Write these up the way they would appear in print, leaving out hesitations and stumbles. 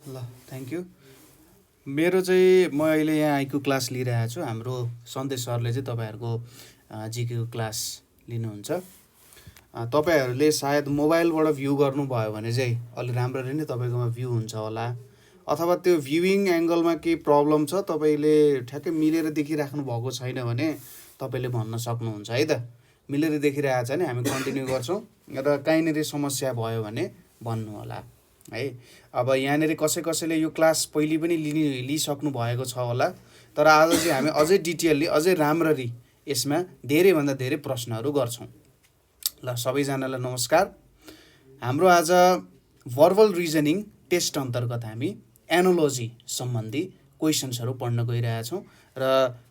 ल thank you. मेरो चाहिँ म अहिले यहाँ आइक्यू क्लास लिइरहेको छु। हाम्रो सन्देश सरले चाहिँ तपाईँहरूको जिकेको क्लास लिनुहुन्छ। तपाईँहरूले सायद मोबाइलबाट भ्यू गर्नुभयो भने चाहिँ अलि राम्ररी नै तपाईँकोमा भ्यू हुन्छ होला, अथवा त्यो भ्युइङ एङ्गलमा केही प्रब्लम छ, तपाईँले ठ्याक्कै मिलेर देखिराख्नु भएको छैन भने तपाईँले भन्न सक्नुहुन्छ है त। मिलेर देखिरहेको छ भने हामी कन्टिन्यू गर्छौँ, र कहीँनिर समस्या भयो भने भन्नु होला है। अब यहाँनिर कसैले यो क्लास पहिले पनि लिइसक्नु भएको छ होला, तर आज चाहिँ हामी अझै डिटेलली अझै राम्ररी यसमा धेरैभन्दा धेरै प्रश्नहरू गर्छौँ। ल सबैजनालाई नमस्कार। हाम्रो आज भर्बल रिजनिङ टेस्ट अन्तर्गत हामी एनालोजी सम्बन्धी क्वेसन्सहरू पढ्न गइरहेछौँ, र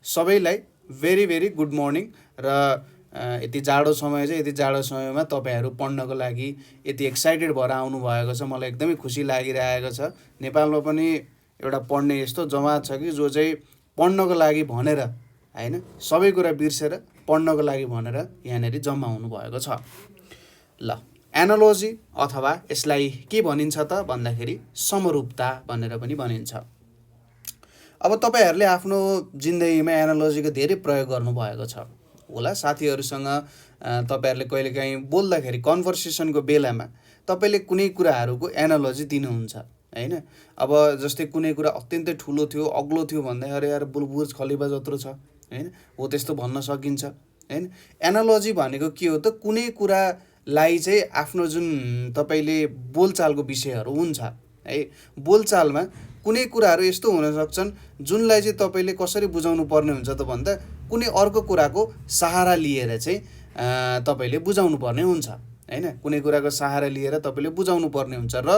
सबैलाई भेरी भेरी गुड मर्निङ। र यति जाडो समय चाहिँ, यति जाडो समयमा तपाईँहरू पढ्नको लागि यति एक्साइटेड भएर आउनुभएको छ, मलाई एकदमै खुसी लागिरहेको छ। नेपालमा पनि एउटा पढ्ने यस्तो जमात छ कि जो चाहिँ पढ्नको लागि भनेर होइन, सबै कुरा बिर्सेर पढ्नको लागि भनेर यहाँनिर जम्मा हुनुभएको छ। ल एनालोजी अथवा यसलाई के भनिन्छ त भन्दाखेरि समरूपता भनेर पनि भनिन्छ। अब तपाईँहरूले आफ्नो जिन्दगीमा एनालोजीको धेरै प्रयोग गर्नुभएको छ होला। साथीहरूसँग तपाईँहरूले कहिलेकाहीँ बोल्दाखेरि कन्भर्सेसनको बेलामा तपाईँले कुनै कुराहरूको एनालोजी दिनुहुन्छ होइन। अब जस्तै कुनै कुरा अत्यन्तै ठुलो थियो, अग्लो थियो भन्दा अरे यार बुर्ज खलिफा जत्रो छ होइन, हो त्यस्तो भन्न सकिन्छ होइन। एनालोजी भनेको के हो त, कुनै कुरालाई चाहिँ आफ्नो जुन तपाईँले बोलचालको विषयहरू हुन्छ है, बोलचालमा कुनै कुराहरू यस्तो हुन सक्छन् जुनलाई चाहिँ तपाईँले कसरी बुझाउनु पर्ने हुन्छ त भन्दा कुनै अर्को कुराको सहारा लिएर चाहिँ तपाईँले बुझाउनु पर्ने हुन्छ होइन। कुनै कुराको सहारा लिएर तपाईँले बुझाउनु पर्ने हुन्छ, र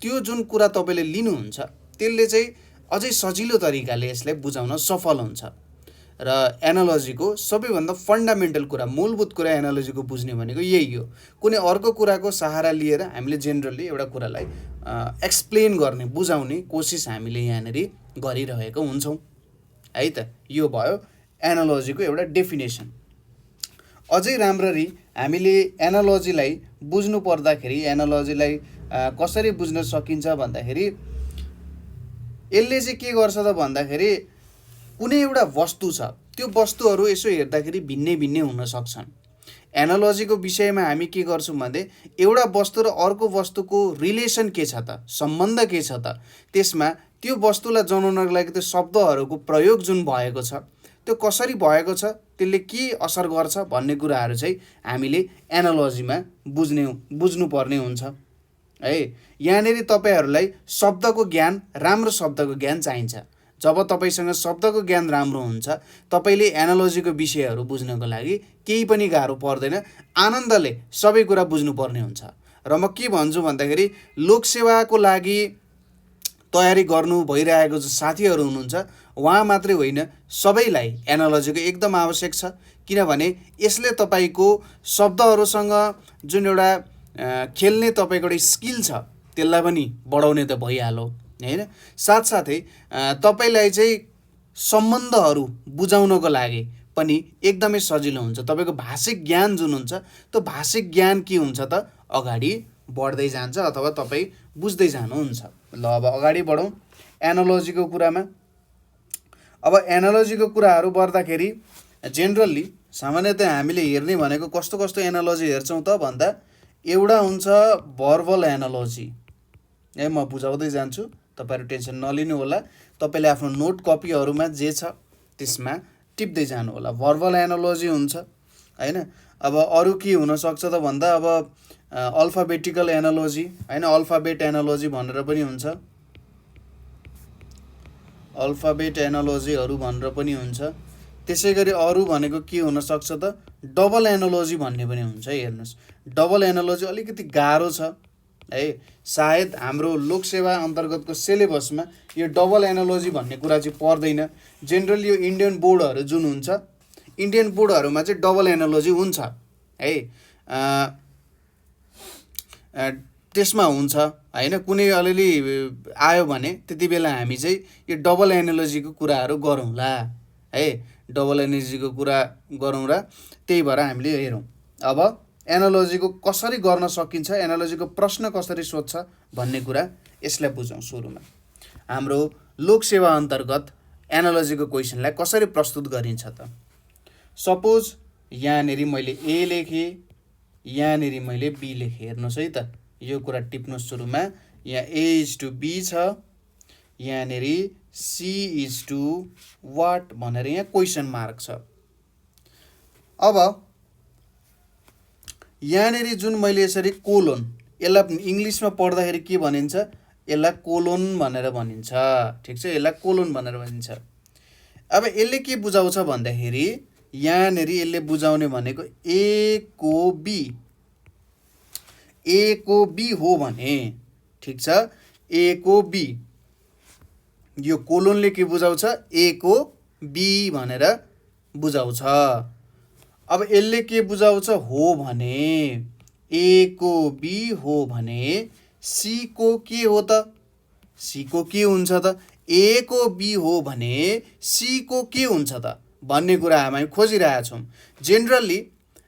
त्यो जुन कुरा तपाईँले लिनुहुन्छ त्यसले चाहिँ अझै सजिलो तरिकाले यसलाई बुझाउन सफल हुन्छ। र एनालोजीको सबैभन्दा फन्डामेन्टल कुरा, मूलभूत कुरा एनालोजीको बुझ्ने भनेको यही हो। कुनै अर्को कुराको सहारा लिएर हामीले जेनरली एउटा कुरालाई एक्सप्लेन गर्ने, बुझाउने कोसिस हामीले यहाँनिर गरिरहेको हुन्छौँ है त। यो भयो एनालोजीको एउटा डेफिनेसन। अझै राम्ररी हामीले एनालोजीलाई बुझ्नु पर्दाखेरि एनालोजीलाई कसरी बुझ्न सकिन्छ भन्दाखेरि यसले चाहिँ के गर्छ त भन्दाखेरि कुनै एउटा वस्तु छ, त्यो वस्तुहरू यसो हेर्दाखेरि भिन्नै भिन्नै हुन सक्छन्। एनालोजीको विषयमा हामी के गर्छौँ भने एउटा वस्तु र अर्को वस्तुको रिलेसन के छ त, सम्बन्ध के छ त, त्यसमा त्यो वस्तुलाई जनाउनको लागि त्यो शब्दहरूको प्रयोग जुन भएको छ त्यो कसरी भएको छ, त्यसले के असर गर्छ भन्ने कुराहरू चाहिँ हामीले एनालोजीमा बुझ्नुपर्ने हुन्छ है। यहाँनिर तपाईँहरूलाई शब्दको ज्ञान, राम्रो शब्दको ज्ञान चाहिन्छ। जब तपाईँसँग शब्दको ज्ञान राम्रो हुन्छ, तपाईँले एनालोजीको विषयहरू बुझ्नको लागि केही पनि गाह्रो पर्दैन, आनन्दले सबै कुरा बुझ्नुपर्ने हुन्छ। र म के भन्छु भन्दाखेरि लोकसेवाको लागि तयारी गर्नु भइरहेको जो साथीहरू हुनुहुन्छ उहाँ मात्रै होइन, सबैलाई एनालोजीको एकदम आवश्यक छ। किनभने यसले तपाईँको शब्दहरूसँग जुन एउटा खेल्ने तपाईँको एउटा स्किल छ त्यसलाई पनि बढाउने त भइहाल्यो होइन। साथसाथै तपाईँलाई चाहिँ सम्बन्धहरू बुझाउनको लागि पनि एकदमै सजिलो हुन्छ। तपाईँको भाषिक ज्ञान जुन हुन्छ त्यो भाषिक ज्ञान के हुन्छ त अगाडि बढ्दै जान्छ, अथवा तपाईँ बुझ्दै जानुहुन्छ। ल अब अगाडि बढौँ एनालोजीको कुरामा। अब एनालोजीको कुराहरू बढ्दाखेरि जेनरली सामान्यतया हामीले हेर्ने भनेको कस्तो कस्तो एनालोजी हेर्छौँ त भन्दा एउटा हुन्छ भर्बल एनालोजी है। म बुझाउँदै जान्छु, तपाईँहरू टेन्सन नलिनु होला। तपाईँले आफ्नो नोट कपीहरूमा जे छ त्यसमा टिप्दै जानु होला। भर्बल एनालोजी हुन्छ होइन। अब अरू के हुनसक्छ त भन्दा अब अल्फाबेटिकल एनालोजी होइन, अल्फाबेट एनालोजी भनेर पनि हुन्छ, अल्फाबेट एनालोजीहरू भनेर पनि हुन्छ। त्यसै गरी अरू भनेको के हुनसक्छ त डबल एनालोजी भन्ने पनि हुन्छ। हेर्नुहोस्, डबल एनालोजी अलिकति गाह्रो छ है, सायद हाम्रो लोकसेवा अन्तर्गतको सिलेबसमा यो डबल एनालोजी भन्ने कुरा चाहिँ पर्दैन। जेनरली यो इन्डियन बोर्डहरू जुन हुन्छ, इन्डियन बोर्डहरूमा चाहिँ डबल एनालोजी हुन्छ है, त्यसमा हुन्छ होइन। कुनै अलिअलि आयो भने त्यति बेला हामी चाहिँ यो डबल एनालोजीको कुराहरू गरौँला है, डबल एनालोजीको कुरा गरौँ र त्यही भएर हामीले हेरौँ। अब एनालोजीको कसरी गर्न सकिन्छ, एनालोजीको प्रश्न कसरी सोध्छ भन्ने कुरा यसलाई बुझौँ सुरुमा। हाम्रो लोकसेवा अन्तर्गत एनालोजीको क्वेसनलाई कसरी प्रस्तुत गरिन्छ त। सपोज यहाँनेरि मैले ए लेखेँ, यहाँनेरि मैले बी लेखेँ। हेर्नुहोस् है त, यो कुरा टिप्नुहोस् सुरुमा। यहाँ ए इज टु बी छ, यहाँनेरि सी इज टु वाट भनेर यहाँ क्वेसन मार्क छ। अब यहाँनेरि जुन मैले यसरी कोलोन, यसलाई इङ्ग्लिसमा पढ्दाखेरि के भनिन्छ, यसलाई कोलोन भनेर भनिन्छ। ठिक छ, यसलाई कोलोन भनेर भनिन्छ। अब यसले के बुझाउँछ भन्दाखेरि यहाँनेरि यसले बुझाउने भनेको ए को बी हो भने, ठिक छ, ए को बी, यो कोलोनले के बुझाउँछ, ए को बी भनेर बुझाउँछ। अब यसले के बुझाउँछ, हो भने, ए को बी हो भने सी को के हो त, सी को के हुन्छ त, ए को बी हो भने सी को के हुन्छ त भन्ने कुरा हामी खोजिरहेका छौँ। जेनरली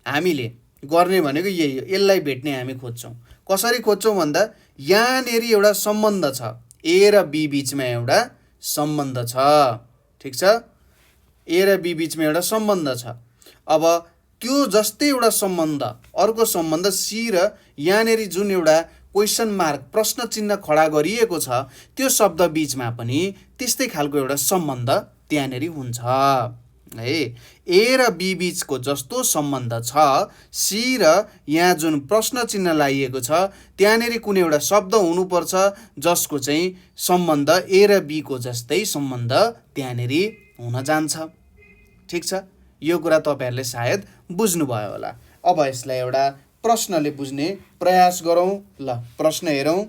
हामीले गर्ने भनेको यही हो, यसलाई भेट्ने हामी खोज्छौँ। कसरी खोज्छौँ भन्दा यहाँनेरि एउटा सम्बन्ध छ, ए र बी बिचमा एउटा सम्बन्ध छ। ठिक छ, ए र बी बिचमा एउटा सम्बन्ध छ। अब त्यो जस्तै एउटा सम्बन्ध, अर्को सम्बन्ध सी र यहाँनेरि जुन एउटा क्वेसन मार्क प्रश्न चिन्ह खडा गरिएको छ त्यो शब्द बिचमा पनि त्यस्तै खालको एउटा सम्बन्ध त्यहाँनेरि हुन्छ है। ए र बी बिचको जस्तो सम्बन्ध छ, सी र यहाँ जुन प्रश्न चिन्ह लगाइएको छ त्यहाँनेरि कुनै एउटा शब्द हुनुपर्छ जसको चाहिँ सम्बन्ध ए र बी को जस्तै सम्बन्ध त्यहाँनेरि हुन जान्छ। ठिक छ, यो कुरा तपाईहरुले सायद बुझ्नुभयो होला। अब यसलाई एउटा प्रश्नले बुझ्ने प्रयास गरौँ। ल, प्रश्न हेरौँ।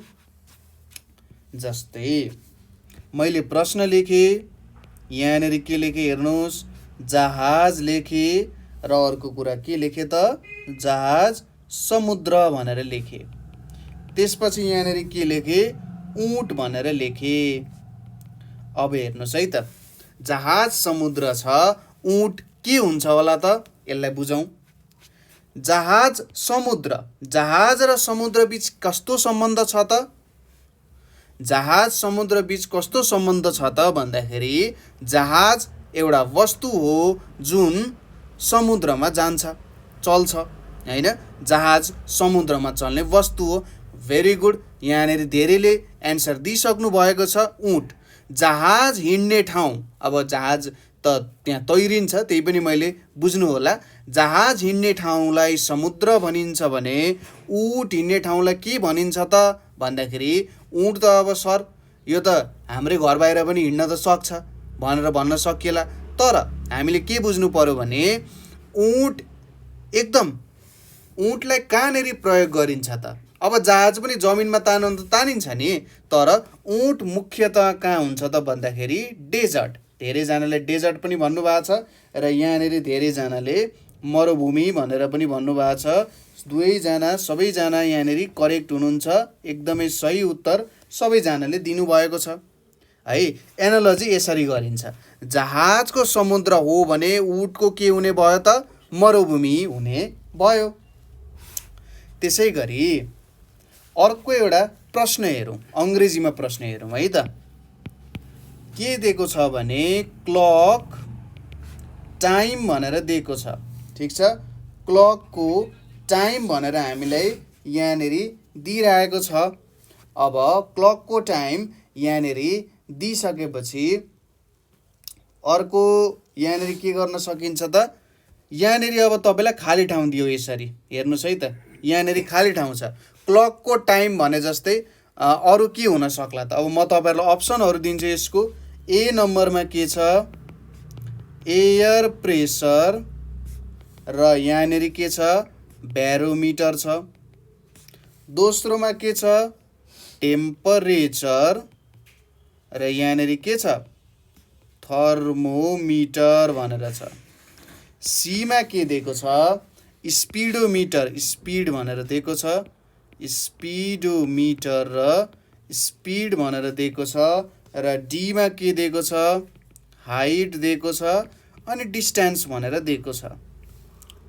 जस्तै मैले प्रश्न लेखेँ, यहाँनेरि के लेखेँ हेर्नुहोस्, जहाज लेखेँ र अर्को कुरा के लेखेँ त, जहाज समुद्र भनेर लेखेँ। त्यसपछि यहाँनेरि के लेखेँ, ऊँट भनेर लेखेँ। अब हेर्नुहोस् है त, जहाज समुद्र छ, ऊँट के हुन्छ होला त, यसलाई बुझौँ। जहाज समुद्र, जहाज र समुद्र बीच कस्तो सम्बन्ध छ त, जहाज समुद्र बीच कस्तो सम्बन्ध छ त भन्दाखेरि जहाज एउटा वस्तु हो जुन समुद्रमा जान्छ, चल्छ हैन। जहाज समुद्रमा चल्ने वस्तु हो। भेरी गुड, यहाँनेरि धेरैले एन्सर दिइसक्नु भएको छ। ऊँट, जहाज हिँड्ने ठाउँ, अब जहाज त त्यहाँ तैरिन्छ, त्यही पनि मैले बुझ्नु होला। जहाज हिँड्ने ठाउँलाई समुद्र भनिन्छ भने ऊँट हिँड्ने ठाउँलाई के भनिन्छ त भन्दाखेरि ऊँट त अब सर यो त हाम्रै घर बाहिर पनि हिँड्न त सक्छ भनेर भन्न सकिएला। तर हामीले के बुझ्नु पर्यो भने ऊँट एकदम, ऊँटलाई कहाँनेरि प्रयोग गरिन्छ त, अब जहाज पनि जमिनमा तान्न त तानिन्छ नि, तर ऊँट मुख्यतः कहाँ हुन्छ त भन्दाखेरि डेजर्ट। धेरैजनाले डेजर्ट पनि भन्नुभएको छ र यहाँनेरि धेरैजनाले मरुभूमि भनेर पनि भन्नुभएको छ। दुवैजना, सबैजना यहाँनेरि करेक्ट हुनुहुन्छ। एकदमै सही उत्तर सबैजनाले दिनुभएको छ है। एनालोजी यसरी गरिन्छ, जहाजको समुद्र हो भने ऊँटको के हुने भयो त, मरुभूमि हुने भयो। त्यसै गरी अर्को एउटा प्रश्न हेरौँ, अङ्ग्रेजीमा प्रश्न हेरौँ है त। के दिएको छ भने क्लक टाइम भनेर दिएको छ। ठिक छ, क्लकको टाइम भनेर हामीलाई यहाँनेरि दिइरहेको छ। अब क्लकको टाइम यहाँनेरि दिइसकेपछि अर्को यहाँनेरि के गर्न सकिन्छ त, यहाँनेरि अब तपाईँलाई खाली ठाउँ दियो यसरी, हेर्नुहोस् है त, यहाँनेरि खाली ठाउँ छ। क्लकको टाइम भने जस्तै अरू के हुन सक्ला त, अब म तपाईँहरूलाई अप्सनहरू दिन्छु यसको। ए नम्बरमा के छ, एयर प्रेसर र यहाँनेरि के छ, ब्यारोमिटर छ। दोस्रोमा के छ, टेम्परेचर र यहाँनेरि के छ, थर्मोमिटर भनेर छ। सीमा के दिएको छ, स्पिडोमिटर, स्पिड भनेर दिएको छ, स्पिडोमिटर र स्पिड भनेर दिएको छ। र डीमा के दिएको छ, हाइट दिएको छ अनि डिस्टेन्स भनेर दिएको छ।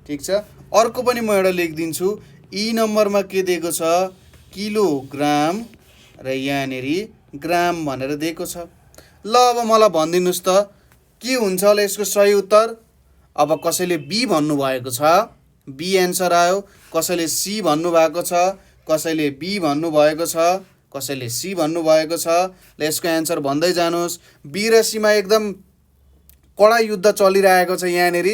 ठिक छ, अर्को पनि म एउटा लेखिदिन्छु। ई नम्बरमा के दिएको छ, किलोग्राम र यहाँनेरि ग्राम भनेर दिएको छ। ल अब मलाई भनिदिनुहोस् त के हुन्छ होला यसको सही उत्तर। अब कसैले बी भन्नुभएको छ, बी एन्सर आयो। कसैले सी भन्नुभएको छ, कसैले बी भन्नुभएको छ, कसैले सी भन्नुभएको छ। ल यसको एन्सर भन्दै जानुहोस्। बी र सीमा एकदम कडा युद्ध चलिरहेको छ यहाँनिर।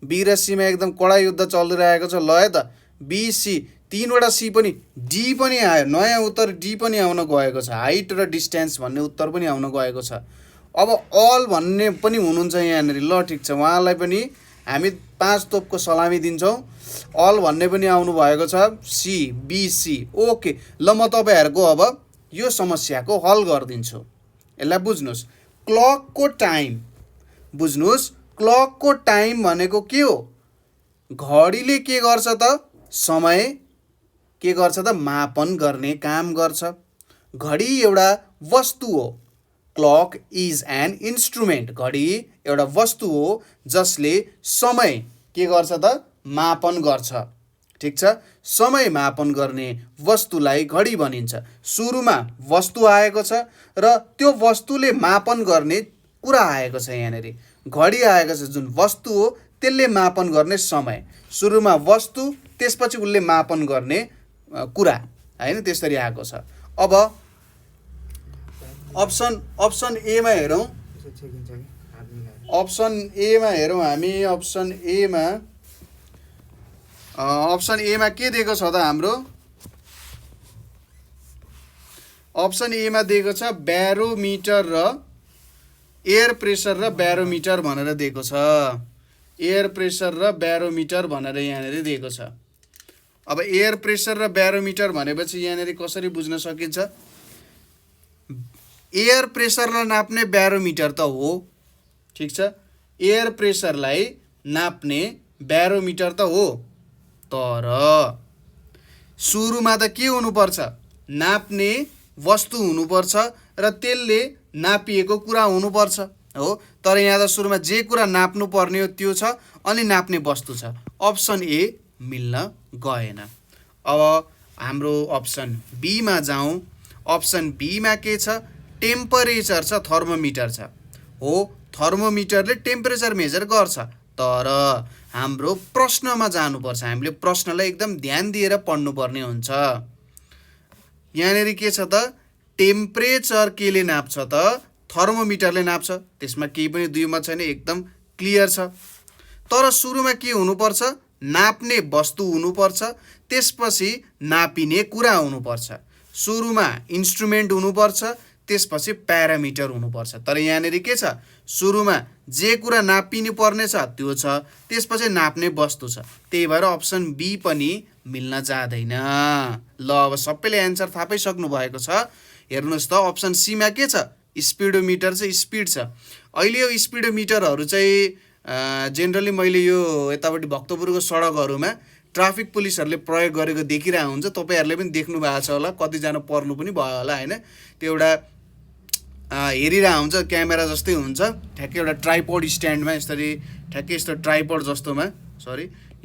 बी र सीमा एकदम कडा युद्ध चलिरहेको छ। ल है त बी सी तीनवटा सी पनि, डी पनि आयो। नयाँ उत्तर डी पनि आउन गएको छ। हाइट र डिस्टेन्स भन्ने उत्तर पनि आउन गएको छ। अब अल भन्ने पनि हुनुहुन्छ यहाँनिर। ल ठिक छ, उहाँलाई पनि हामी 5 तोपको सलामी दिन्छौँ। अल भन्ने पनि आउनु भएको छ, सी बिसी। ओके, ल म तपाईँहरूको अब यो समस्याको हल गरिदिन्छु। यसलाई बुझ्नुहोस्। क्लकको टाइम बुझ्नुहोस्। क्लकको टाइम भनेको के हो? घडीले के गर्छ त? समय के गर्छ त? मापन गर्ने काम गर्छ। घडी एउटा वस्तु हो। Clock is an instrument. घडी एउटा वस्तु हो जसले समय के गर्छ त? मापन गर्छ। ठिक छ, समय मापन गर्ने वस्तुलाई घडी भनिन्छ। सुरुमा वस्तु आएको छ र त्यो वस्तुले मापन गर्ने कुरा आएको छ यहाँनिर। घडी आएको छ, जुन वस्तु हो त्यसले मापन गर्ने समय। सुरुमा वस्तु, त्यसपछि उसले मापन गर्ने कुरा, हैन? त्यसरी आएको छ। अब अप्सन एमा हेरौँ। अप्सन एमा हेरौँ हामी। अप्सन एमा के दिएको छ त हाम्रो? अप्सन एमा दिएको छ ब्यारोमिटर र एयर प्रेसर र ब्यारोमिटर भनेर दिएको छ। एयर प्रेसर र ब्यारोमिटर भनेर यहाँनिर दिएको छ। अब एयर प्रेसर र ब्यारोमिटर भनेपछि यहाँनिर कसरी बुझ्न सकिन्छ? एयर प्रेसरलाई नाप्ने ब्यारोमिटर त हो, ठिक छ। एयर प्रेसरलाई नाप्ने ब्यारोमिटर त हो, तर सुरुमा त के हुनुपर्छ? नाप्ने वस्तु हुनुपर्छ र त्यसले नापिएको कुरा हुनुपर्छ, हो। तर यहाँ त सुरुमा जे कुरा नाप्नु पर्ने हो त्यो छ, अनि नाप्ने वस्तु छ। अप्सन ए मिल्न गएन। अब हाम्रो अप्सन बीमा जाउँ। अप्सन बीमा के छ? टेम्परेचर छ, थर्मोमिटर छ। हो, थर्मोमिटरले टेम्परेचर मेजर गर्छ, तर हाम्रो प्रश्नमा जानुपर्छ। हामीले प्रश्नलाई एकदम ध्यान दिएर पढ्नुपर्ने हुन्छ। यहाँनिर के छ त? टेम्परेचर केले नाप्छ त? थर्मोमिटरले नाप्छ। त्यसमा केही पनि दुई मत छैन, एकदम क्लियर छ। तर सुरुमा के हुनुपर्छ? नाप्ने वस्तु हुनुपर्छ, त्यसपछि नापिने कुरा हुनुपर्छ। सुरुमा इन्स्ट्रुमेन्ट हुनुपर्छ, त्यसपछि प्यारामिटर हुनुपर्छ। तर यहाँनिर के छ? सुरुमा जे कुरा नापिनु पर्ने छ त्यो छ, त्यसपछि नाप्ने वस्तु छ। त्यही भएर अप्सन बी पनि मिल्न जाँदैन। ल अब सबैले एन्सर थाहा पाइसक्नु भएको छ। हेर्नुहोस् त, अप्सन सीमा के छ? स्पिडोमिटर चाहिँ स्पिड छ। अहिले यो स्पिडोमिटरहरू चाहिँ जेनरली मैले यो यतापट्टि भक्तपुरको सडकहरूमा ट्राफिक पुलिसहरूले प्रयोग गरेको देखिरहेको हुन्छ। तपाईँहरूले पनि देख्नु भएको छ होला, कतिजना पर्नु पनि भयो होला, होइन? त्यो एउटा हेरिरहेको हुन्छ, क्यामेरा जस्तै हुन्छ, ठ्याक्कै एउटा ट्राइपोड स्ट्यान्डमा यसरी, ठ्याक्कै यस्तो ट्राइपोड जस्तोमा,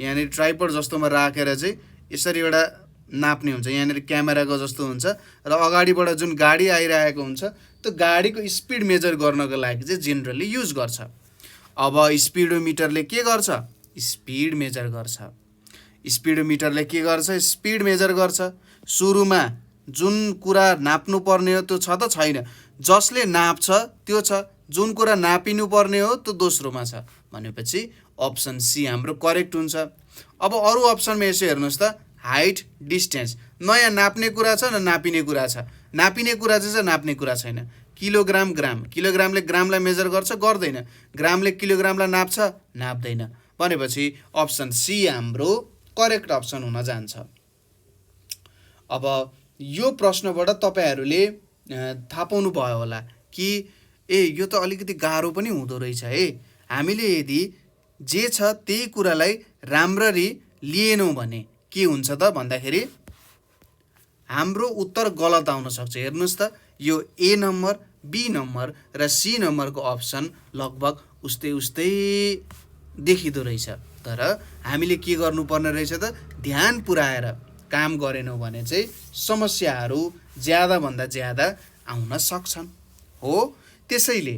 यहाँनिर ट्राइपोड जस्तोमा राखेर चाहिँ यसरी एउटा नाप्ने हुन्छ। यहाँनिर क्यामेराको जस्तो हुन्छ र अगाडिबाट जुन गाडी आइरहेको हुन्छ त्यो गाडीको स्पिड मेजर गर्नको लागि चाहिँ जेनरली युज गर्छ। अब स्पिडोमिटरले के गर्छ? स्पिड मेजर गर्छ। स्पिडोमिटरले के गर्छ? स्पिड मेजर गर्छ। सुरुमा जुन कुरा नाप्नु पर्ने हो त्यो छ त छैन? जसले नाप्छ त्यो छ, जुन कुरा नापिनु पर्ने हो त्यो दोस्रोमा छ। भनेपछि अप्सन सी हाम्रो करेक्ट हुन्छ। अब अरू अप्सनमा यसो हेर्नुहोस् त। हाइट, डिस्टेन्स, नयाँ नाप्ने कुरा छ न नापिने कुरा छ? नापिने कुरा चाहिँ छ, नाप्ने कुरा छैन। किलोग्राम, ग्राम, किलोग्रामले ग्रामलाई मेजर गर्छ? गर्दैन। ग्रामले किलोग्रामलाई नाप्छ? नाप्दैन। भनेपछि अप्सन सी हाम्रो करेक्ट अप्सन हुन जान्छ। अब यो प्रश्नबाट तपाईँहरूले थाहा पाउनु भयो होला कि यो त अलिकति गाह्रो पनि हुँदो रहेछ है। हामीले यदि जे छ त्यही कुरालाई राम्ररी लिएनौँ भने के हुन्छ त भन्दाखेरि हाम्रो उत्तर गलत आउन सक्छ। हेर्नुहोस् त, यो ए नम्बर, बी नम्बर र सी नम्बरको अप्सन लगभग उस्तै देखिँदो रहेछ। तर हामीले के गर्नुपर्ने रहेछ त? ध्यान पुर्याएर काम गरेनौँ भने चाहिँ समस्याहरू ज्यादाभन्दा ज्यादा आउन सक्छन् हो। त्यसैले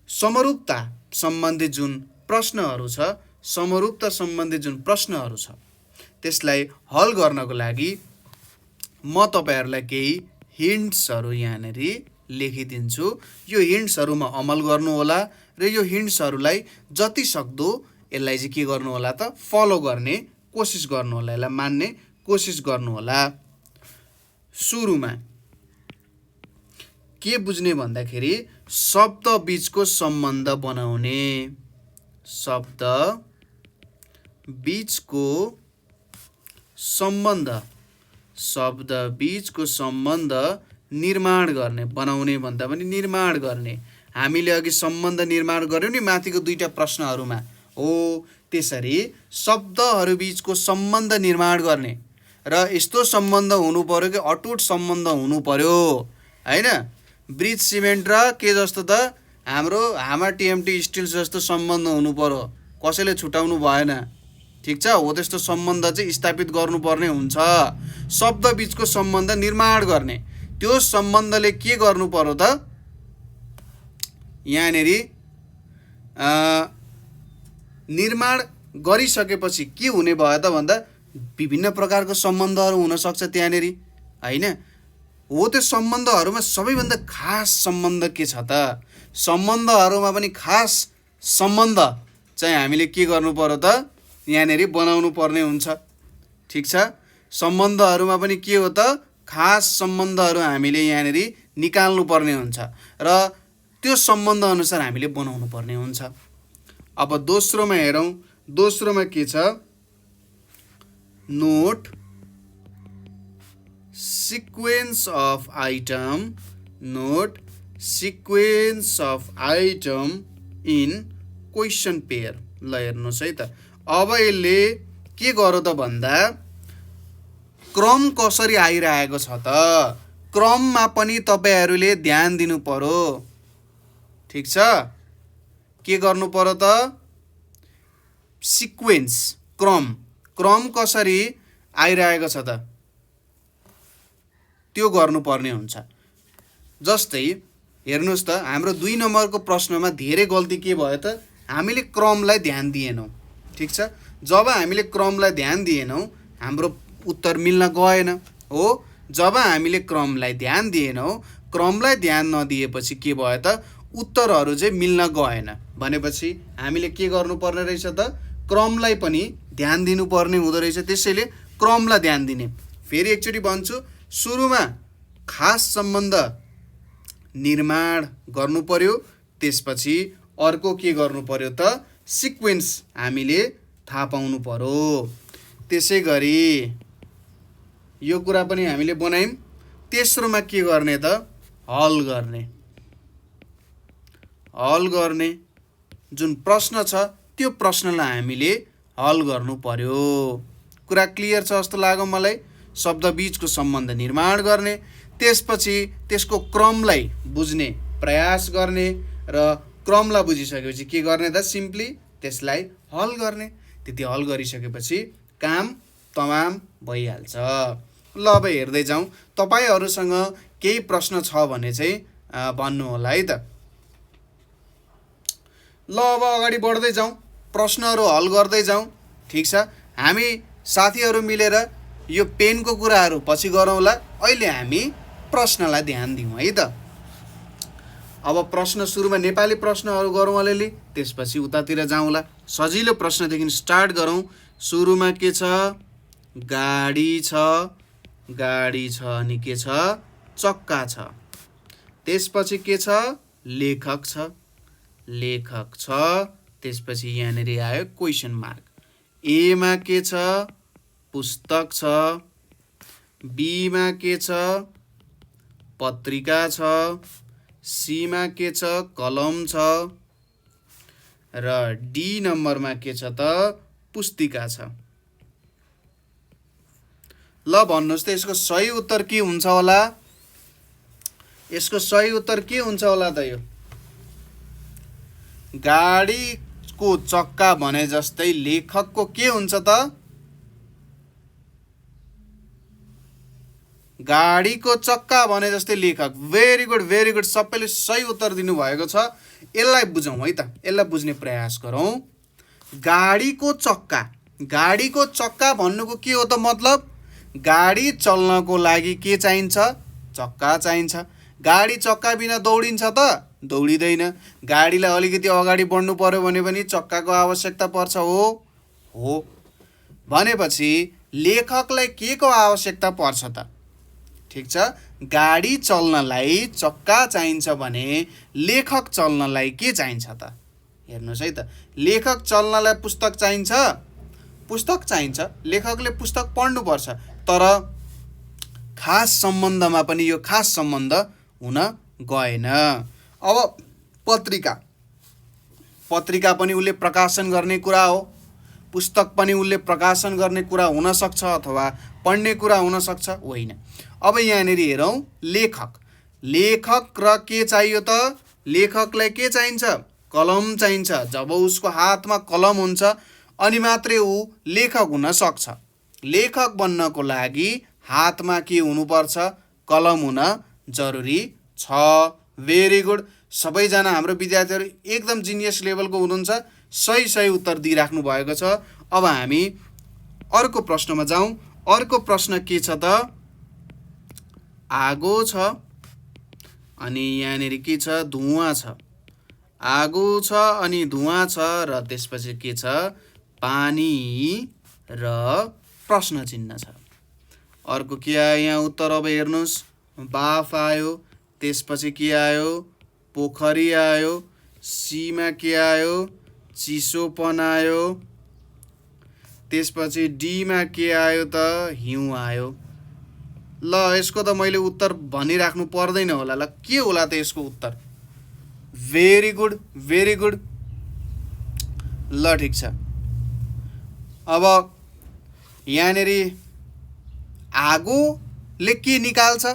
समरूपता सम्बन्धी जुन प्रश्नहरू छ, समरूपता सम्बन्धी जुन प्रश्नहरू छ त्यसलाई हल गर्नको लागि म तपाईहरूलाई केही हिन्ट्सहरू यहाँनिर लेखिदिन्छु। यो हिन्ट्सहरूमा अमल गर्नुहोला र यो हिन्ट्सहरूलाई जति सक्दो यसलाई चाहिँ के गर्नुहोला त फलो गर्ने कोसिस गर्नुहोला, यसलाई मान्ने कोसिस गर्नुहोला। सुरुमा के बुझ्ने भन्दाखेरि शब्द बीचको सम्बन्ध बनाउने, शब्द बीचको सम्बन्ध, शब्द बीचको सम्बन्ध निर्माण गर्ने, बनाउने भन्दा पनि निर्माण गर्ने। हामीले अघि सम्बन्ध निर्माण गर्यौं नि माथिको दुईटा प्रश्नहरूमा हो, त्यसरी शब्दहरू बीचको सम्बन्ध निर्माण गर्ने र यस्तो सम्बन्ध हुनु पर्यो कि अटुट सम्बन्ध हुनु पर्यो हैन। ब्रिज सिमेन्ट र के जस्तो त हाम्रो हामा टिएमटी स्टिल जस्तो सम्बन्ध हुनु पर्यो, कसैले छुटाउनु भएन, ठीक छ। हो त्यस्तो सम्बन्ध चाहिँ स्थापित गर्नुपर्ने हुन्छ। शब्द बीचको सम्बन्ध निर्माण गर्ने, त्यो सम्बन्धले के गर्नु पर्यो त यहाँनिर निर्माण गरिसकेपछि के हुने भयो त भन्दा विभिन्न प्रकारको सम्बन्धहरू हुन सक्छ त्यहाँनिर हैन। हो त्यो सम्बन्धहरूमा सबैभन्दा खास सम्बन्ध के छ त, सम्बन्धहरूमा पनि खास सम्बन्ध चाहिँ हामीले के गर्नु पर्यो त यहाँनिर बनाउनु पर्ने हुन्छ, ठीक छ। सम्बन्धहरूमा पनि के हो त खास सम्बन्धहरू हामीले यहाँनिर निकाल्नु पर्ने हुन्छ र त्यो सम्बन्ध अनुसार हामीले बनाउनु पर्ने हुन्छ। अब दोस्रोमा हेरौँ, दोस्रोमा के छ, note sequence of item, note sequence of item in question pair. ल हेर्नुहोस् है त, अब यसले के गर्यो त भन्दा क्रम कसरी आइरहेको छ त, क्रममा पनि तपाईहरूले ध्यान दिनु पर्यो, ठीक छ। के गर्नु पर्यो त सिक्वेन्स, क्रम, क्रम कसरी आइरहेको छ त त्यो गर्नुपर्ने हुन्छ। जस्तै हेर्नुहोस् त हाम्रो 2 नम्बरको प्रश्नमा धेरै गल्ती के भयो त, हामीले क्रमलाई ध्यान दिएनौँ, ठीक छ। जब हामीले क्रमलाई ध्यान दिएनौँ हाम्रो उत्तर मिल्न गएन हो। जब हामीले क्रमलाई ध्यान दिएनौँ, क्रमलाई ध्यान नदिएपछि के भयो त उत्तरहरू चाहिँ मिल्न गएन भनेपछि हामीले के गर्नुपर्ने रहेछ त क्रमलाई पनि ध्यान दिनुपर्ने हुँदो रहेछ। त्यसैले क्रमलाई ध्यान दिने। फेरि एकचोटि भन्छु, सुरुमा खास सम्बन्ध निर्माण गर्नु पर्यो, त्यसपछि अर्को के गर्नु पर्यो त सिक्वेन्स हामीले थाहा पाउनु पर्यो। त्यसै गरी यो कुरा पनि हामीले बनायौं। तेस्रोमा के गर्ने त हल गर्ने, हल गर्ने जुन प्रश्न छ त्यो प्रश्नलाई हामीले हल गर्नु पर्यो। कुरा क्लियर छ जस्तो लाग्यो मलाई। शब्द बीचको सम्बन्ध निर्माण गर्ने, त्यसपछि त्यसको क्रमलाई बुझ्ने प्रयास गर्ने र क्रमलाई बुझिसकेपछि के गर्ने त सिम्पली त्यसलाई हल गर्ने। त्यति हल गरिसकेपछि काम तमाम भइहाल्छ। ल अब हेर्दै जाउँ, तपाईहरुसँग केही प्रश्न छ भने चाहिँ भन्नु होला है त। ल अब अगाडि बढ्दै जाउँ, प्रश्नहरू हल गर्दै जाउँ, ठीक छ। हामी साथीहरू मिलेर यो पेनको कुराहरू पछि गरौँला, अहिले हामी प्रश्नलाई ध्यान दिउँ है त। अब प्रश्न सुरुमा नेपाली प्रश्नहरू गरौँ अलिअलि, त्यसपछि उतातिर जाउँला। सजिलो प्रश्नदेखि स्टार्ट गरौँ। सुरुमा के छ, गाडी छ, गाडी छ अनि के छ, चक्का छ। त्यसपछि के छ, लेखक छ, लेखक छ। त्यसपछि यहाँनिर आयो क्वेशन मार्क। ए मा के छ, पुस्तक छ। बी मा के छ, पत्रिका छ। सी मा के छ, कलम छ। र डी नम्बरमा के छ त, पुस्तिका छ। ल भन्नुस् त यसको सही उत्तर के हुन्छ होला? यसको सही उत्तर के हुन्छ होला त? यो गाडीको चक्का भने जस्तै लेखकको के हुन्छ त? गाडीको चक्का भने जस्तै लेखक। भेरी गुड, सबैले सही उत्तर दिनुभएको छ। यसलाई बुझौँ है त, यसलाई बुझ्ने प्रयास गरौँ। गाडीको चक्का भन्नुको के हो त मतलब? गाडी चल्नको लागि के चाहिन्छ? चक्का चाहिन्छ। गाडी चक्का बिना दौडिन्छ त? दौडिँदैन। गाडीलाई अलिकति अगाडि बढ्नु पर्यो भने पनि चक्काको आवश्यकता पर्छ। हो भनेपछि लेखकलाई के को आवश्यकता पर्छ त? ठिक छ, गाडी चल्नलाई चक्का चाहिन्छ भने लेखक चल्नलाई के चाहिन्छ त? हेर्नुहोस् है त, लेखक चल्नलाई पुस्तक चाहिन्छ, पुस्तक चाहिन्छ। लेखकले पुस्तक पढ्नुपर्छ। तर खास सम्बन्धमा पनि यो खास सम्बन्ध हुन गएन। अब पत्रिका पनि उसले प्रकाशन गर्ने कुरा हो, पुस्तक पनि उसले प्रकाशन गर्ने कुरा हुनसक्छ अथवा पढ्ने कुरा हुनसक्छ, होइन। अब यहाँनिर हेरौँ, लेखक र के चाहियो त? लेखकलाई के चाहिन्छ? कलम चाहिन्छ। जब उसको हातमा कलम हुन्छ अनि मात्रै ऊ लेखक हुन सक्छ। लेखक बन्नको लागि हातमा के हुनुपर्छ? कलम हुन जरुरी छ। भेरी गुड, सबैजना हाम्रो विद्यार्थीहरू एकदम जिनियस लेभलको हुनुहुन्छ, सही उत्तर दिइराख्नु भएको छ। अब हामी अर्को प्रश्नमा जाउँ। अर्को प्रश्न के छ त? आगो छ अनि यहाँनिर के छ? धुवाँ छ। आगो छ अनि धुवाँ छ र त्यसपछि के छ? पानी र प्रश्न चिन्ह छ। अर्को के आयो यहाँ उत्तर? अब हेर्नुहोस्, बाफ आयो, त्यसपछि के आयो? पोखरी आयो, सीमा के आयो? चिसोपन आयो, त्यसपछि डीमा के आयो त? हिउँ आयो। ल यसको त मैले उत्तर भनिराख्नु पर्दैन होला। ल के होला त यसको उत्तर? Very good. ल ठिक छ। अब यहाँनिर आगोले के निकाल्छ?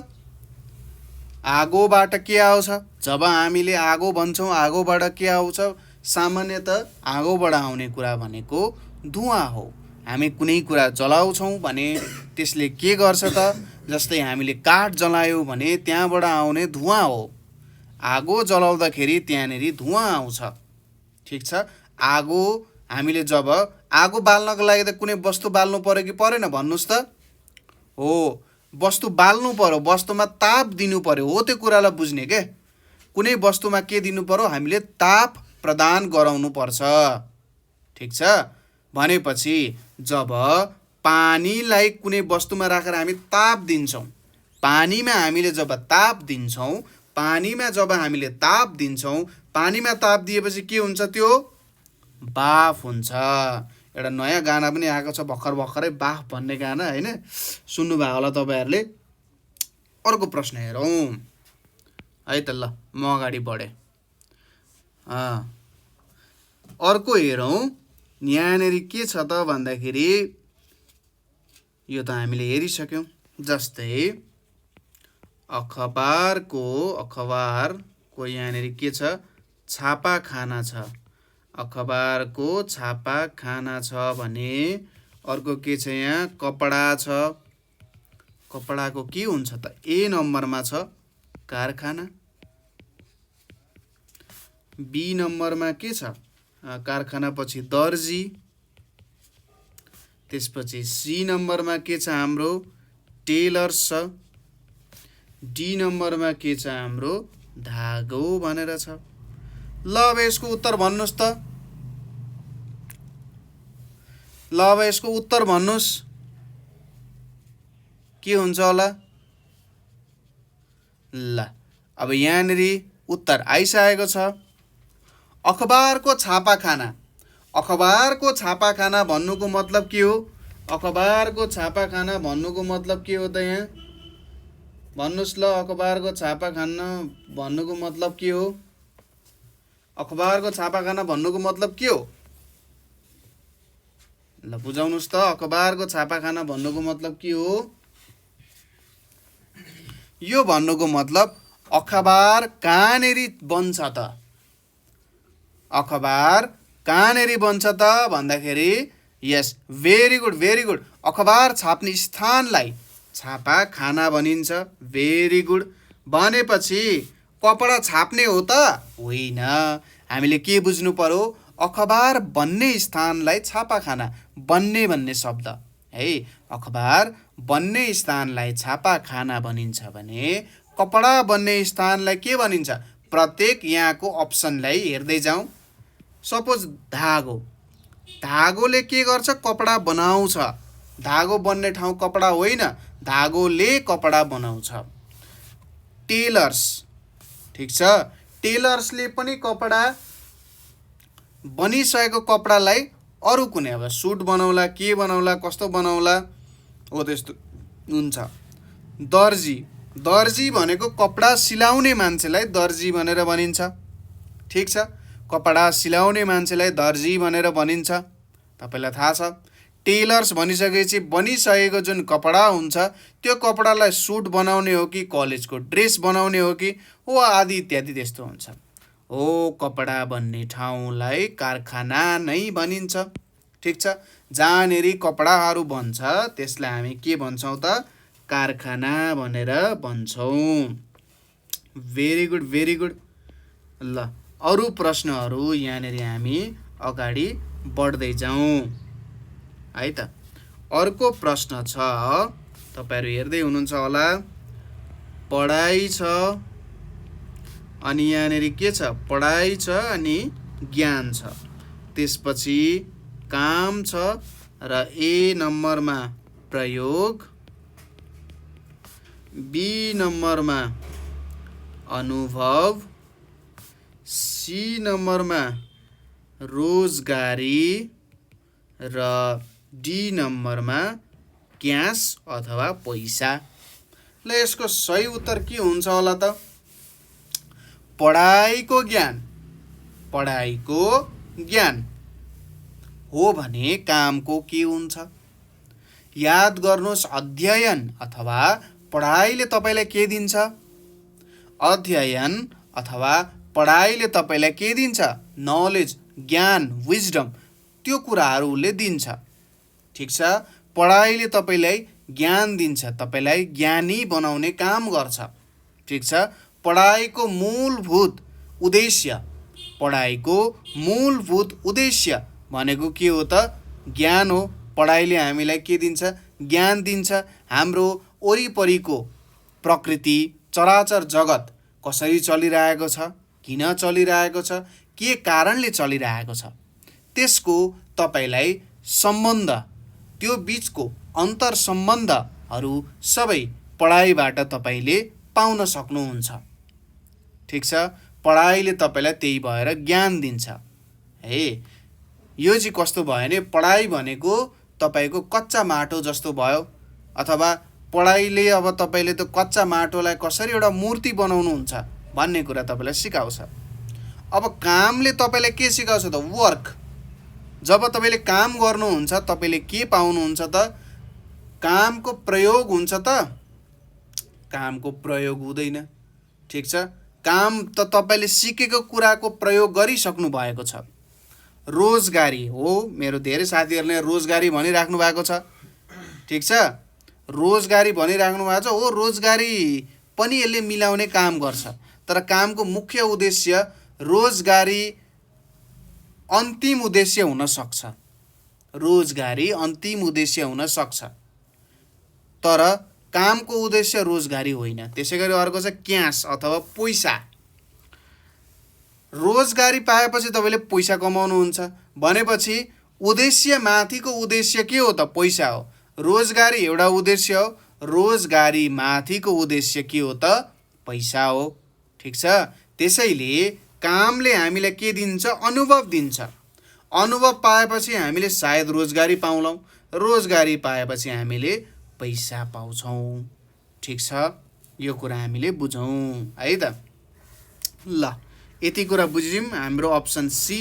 आगोबाट के आउँछ? जब हामीले आगो भन्छौँ, आगोबाट के आउँछ? सामान्यतः आगोबाट आउने कुरा भनेको धुवाँ हो। हामी कुनै कुरा जलाउँछौँ भने त्यसले के गर्छ त? जस्तै हामीले काठ जलायौँ भने त्यहाँबाट आउने धुवाँ हो। आगो जलाउँदाखेरि त्यहाँनिर धुवाँ आउँछ। ठिक छ, आगो हामीले जब आगो बाल्नको लागि त कुनै वस्तु बाल्नु पर्यो कि परेन भन्नुहोस् त? हो, वस्तु बाल्नु पर्यो, वस्तुमा ताप दिनु पर्यो। हो, त्यो कुरालाई बुझ्ने के? कुनै वस्तुमा के दिनु पर्यो? हामीले ताप प्रदान गराउनु पर्छ। ठिक छ, भनेपछि जब पानीलाई कुनै वस्तुमा राखेर हामी ताप दिन्छौँ, पानीमा हामीले जब ताप दिन्छौँ, पानीमा ताप दिएपछि के हुन्छ? त्यो बाफ हुन्छ। एउटा नयाँ गाना पनि आएको छ भर्खरै, बाफ भन्ने गाना, होइन? सुन्नुभयो होला तपाईँहरूले। अर्को प्रश्न हेरौँ है त। ल म अगाडि बढेँ। अर्को हेरौँ, यहाँनिर के छ त भन्दाखेरि यो त हामीले हेरिसक्यौँ। जस्तै अखबारको यहाँनिर के छ? छापाखाना छ। अखबारको छापाखाना छ भने अर्को के छ यहाँ? कपडा छ। कपडाको के हुन्छ त? ए नम्बरमा छ कारखाना। बी नम्बरमा के छ? कारखाना पछि दर्जी। त्यसपछि सी नम्बरमा के छ हाम्रो? टेलर्स छ। डी नम्बरमा के छ हाम्रो? धागो भनेर छ। ल अब यसको उत्तर भन्नुहोस् त। ल अब यसको उत्तर भन्नुहोस्, के हुन्छ होला? ल अब यहाँनिर उत्तर आइसकेको छ। अखबारको छापाखाना। अखबारको छापाखाना भन्नुको मतलब के हो? अखबारको छापाखाना भन्नुको मतलब के हो त? यहाँ भन्नुहोस् ल, अखबारको छापाखाना भन्नुको मतलब के हो? अखबारको छापाखाना भन्नुको मतलब के हो? ल बुझाउनुहोस् त, अखबारको छापाखाना भन्नुको मतलब के हो? यो भन्नुको मतलब अखबार कहाँनेरि बन्छ त? अखबार कहाँनेरि बन्छ त भन्दाखेरि, यस, भेरी गुड। अखबार छाप्ने स्थानलाई छापाखाना भनिन्छ। Very good. भनेपछि कपडा छाप्ने हो त होइन। हामीले के बुझ्नु पर्यो? अखबार बन्ने स्थानलाई छापाखाना, बन्ने भन्ने शब्द है, अखबार बन्ने स्थानलाई छापाखाना भनिन्छ भने कपडा बन्ने स्थानलाई के भनिन्छ? प्रत्येक यहाँको अप्सनलाई हेर्दै जाउँ। सपोज धागो, धागोले के गर्छ? कपडा बनाउँछ। धागो बन्ने ठाउँ कपडा होइन, धागोले कपडा बनाउँछ। टेलर्स, ठिक छ, टेलर्सले पनि कपडा बनिसकेको कपडालाई अरू कुनै अब सुट बनाउला, के बनाउला, कस्तो बनाउला, हो त्यस्तो हुन्छ। दर्जी, दर्जी भनेको कपडा सिलाउने मान्छेलाई दर्जी भनेर भनिन्छ। ठिक छ, कपडा सिलाउने मान्छेलाई दर्जी भनेर भनिन्छ, तपाईँलाई थाहा छ। टेलर्स भनिसकेपछि बनिसकेको जुन कपडा हुन्छ त्यो कपडालाई सुट बनाउने हो कि कलेजको ड्रेस बनाउने हो कि हो आदि इत्यादि त्यस्तो हुन्छ। हो कपडा बन्ने ठाउँलाई कारखाना नै भनिन्छ। ठिक छ, जहाँनेरि कपडाहरू बन्छ त्यसलाई हामी के भन्छौँ त? कारखाना भनेर भन्छौँ। Very good, very good. ल, अरू प्रश्नहरू यहाँनेरि हामी अगाडि बढ्दै जाउँ है त। अर्को प्रश्न छ, तपाईँहरू हेर्दै हुनुहुन्छ होला। पढाइ छ अनि यहाँनेरि के छ? पढाइ छ अनि ज्ञान छ। त्यसपछि काम छ र ए नम्बरमा प्रयोग, बी नम्बरमा अनुभव, सी नम्बरमा रोजगारी र डी नम्बरमा क्यास अथवा पैसा। ल, यसको सही उत्तर के हुन्छ होला त? पढाइको ज्ञान, पढाइको ज्ञान हो भने कामको के हुन्छ? याद गर्नुहोस्, अध्ययन अथवा पढाइले तपाईँलाई के दिन्छ? अध्ययन अथवा पढाइले तपाईँलाई के दिन्छ? नलेज, ज्ञान, विजडम, त्यो कुराहरूले दिन्छ। ठिक छ, पढाइले तपाईँलाई ज्ञान दिन्छ, तपाईँलाई ज्ञानी बनाउने काम गर्छ। ठिक छ, पढाइको मूलभूत उद्देश्य, पढाइको मूलभूत उद्देश्य भनेको के हो त? ज्ञान हो। पढाइले हामीलाई के दिन्छ? ज्ञान दिन्छ। हाम्रो वरिपरिको प्रकृति, चराचर जगत कसरी चलिरहेको छ, किन चलिरहेको छ, के कारणले चलिरहेको छ, त्यसको तपाईँलाई सम्बन्ध, त्यो बिचको अन्तर सम्बन्धहरू सबै पढाइबाट तपाईँले पाउन सक्नुहुन्छ। ठिक छ, पढाइले तपाईँलाई त्यही भएर ज्ञान दिन्छ है। यो चाहिँ कस्तो भयो भने पढाइ भनेको तपाईँको कच्चा माटो जस्तो भयो, अथवा पढाइले अब तपाईँले त्यो कच्चा माटोलाई कसरी एउटा मूर्ति बनाउनुहुन्छ भन्ने कुरा तपाईँलाई सिकाउँछ। अब कामले तपाईँलाई के सिकाउँछ त? वर्क। जब तपाईँले काम गर्नुहुन्छ तपाईँले के पाउनुहुन्छ त? कामको प्रयोग हुन्छ त? कामको प्रयोग हुँदैन। ठिक छ, काम त तपाईँले सिकेको कुराको प्रयोग गरिसक्नु भएको छ। रोजगारी हो, मेरो धेरै साथीहरूले रोजगारी भनिराख्नु भएको छ। ठिक छ, रोजगारी भनिराख्नु भएको छ। हो, रोजगारी पनि यसले मिलाउने काम गर्छ, तर कामको मुख्य उद्देश्य रोजगारी अन्तिम उद्देश्य हुन सक्छ। रोजगारी अन्तिम उद्देश्य हुन सक्छ, तर कामको उद्देश्य रोजगारी होइन। त्यसैगरी अर्को छ क्यास अथवा पैसा। रोजगारी पाएपछि तपाईँले पैसा कमाउनुहुन्छ भनेपछि उद्देश्य माथिको उद्देश्य के हो त? पैसा हो। रोजगारी एउटा उद्देश्य हो, रोजगारी माथिको उद्देश्य के हो त? पैसा हो। ठिक छ, त्यसैले कामले हामीलाई के दिन्छ? अनुभव दिन्छ। अनुभव पाएपछि हामीले सायद रोजगारी पाउलौँ, रोजगारी पाएपछि हामीले पैसा पाउँछौँ। ठिक छ, यो कुरा हामीले बुझौँ है त। ल, यति कुरा बुझ्यौँ। हाम्रो अप्सन सी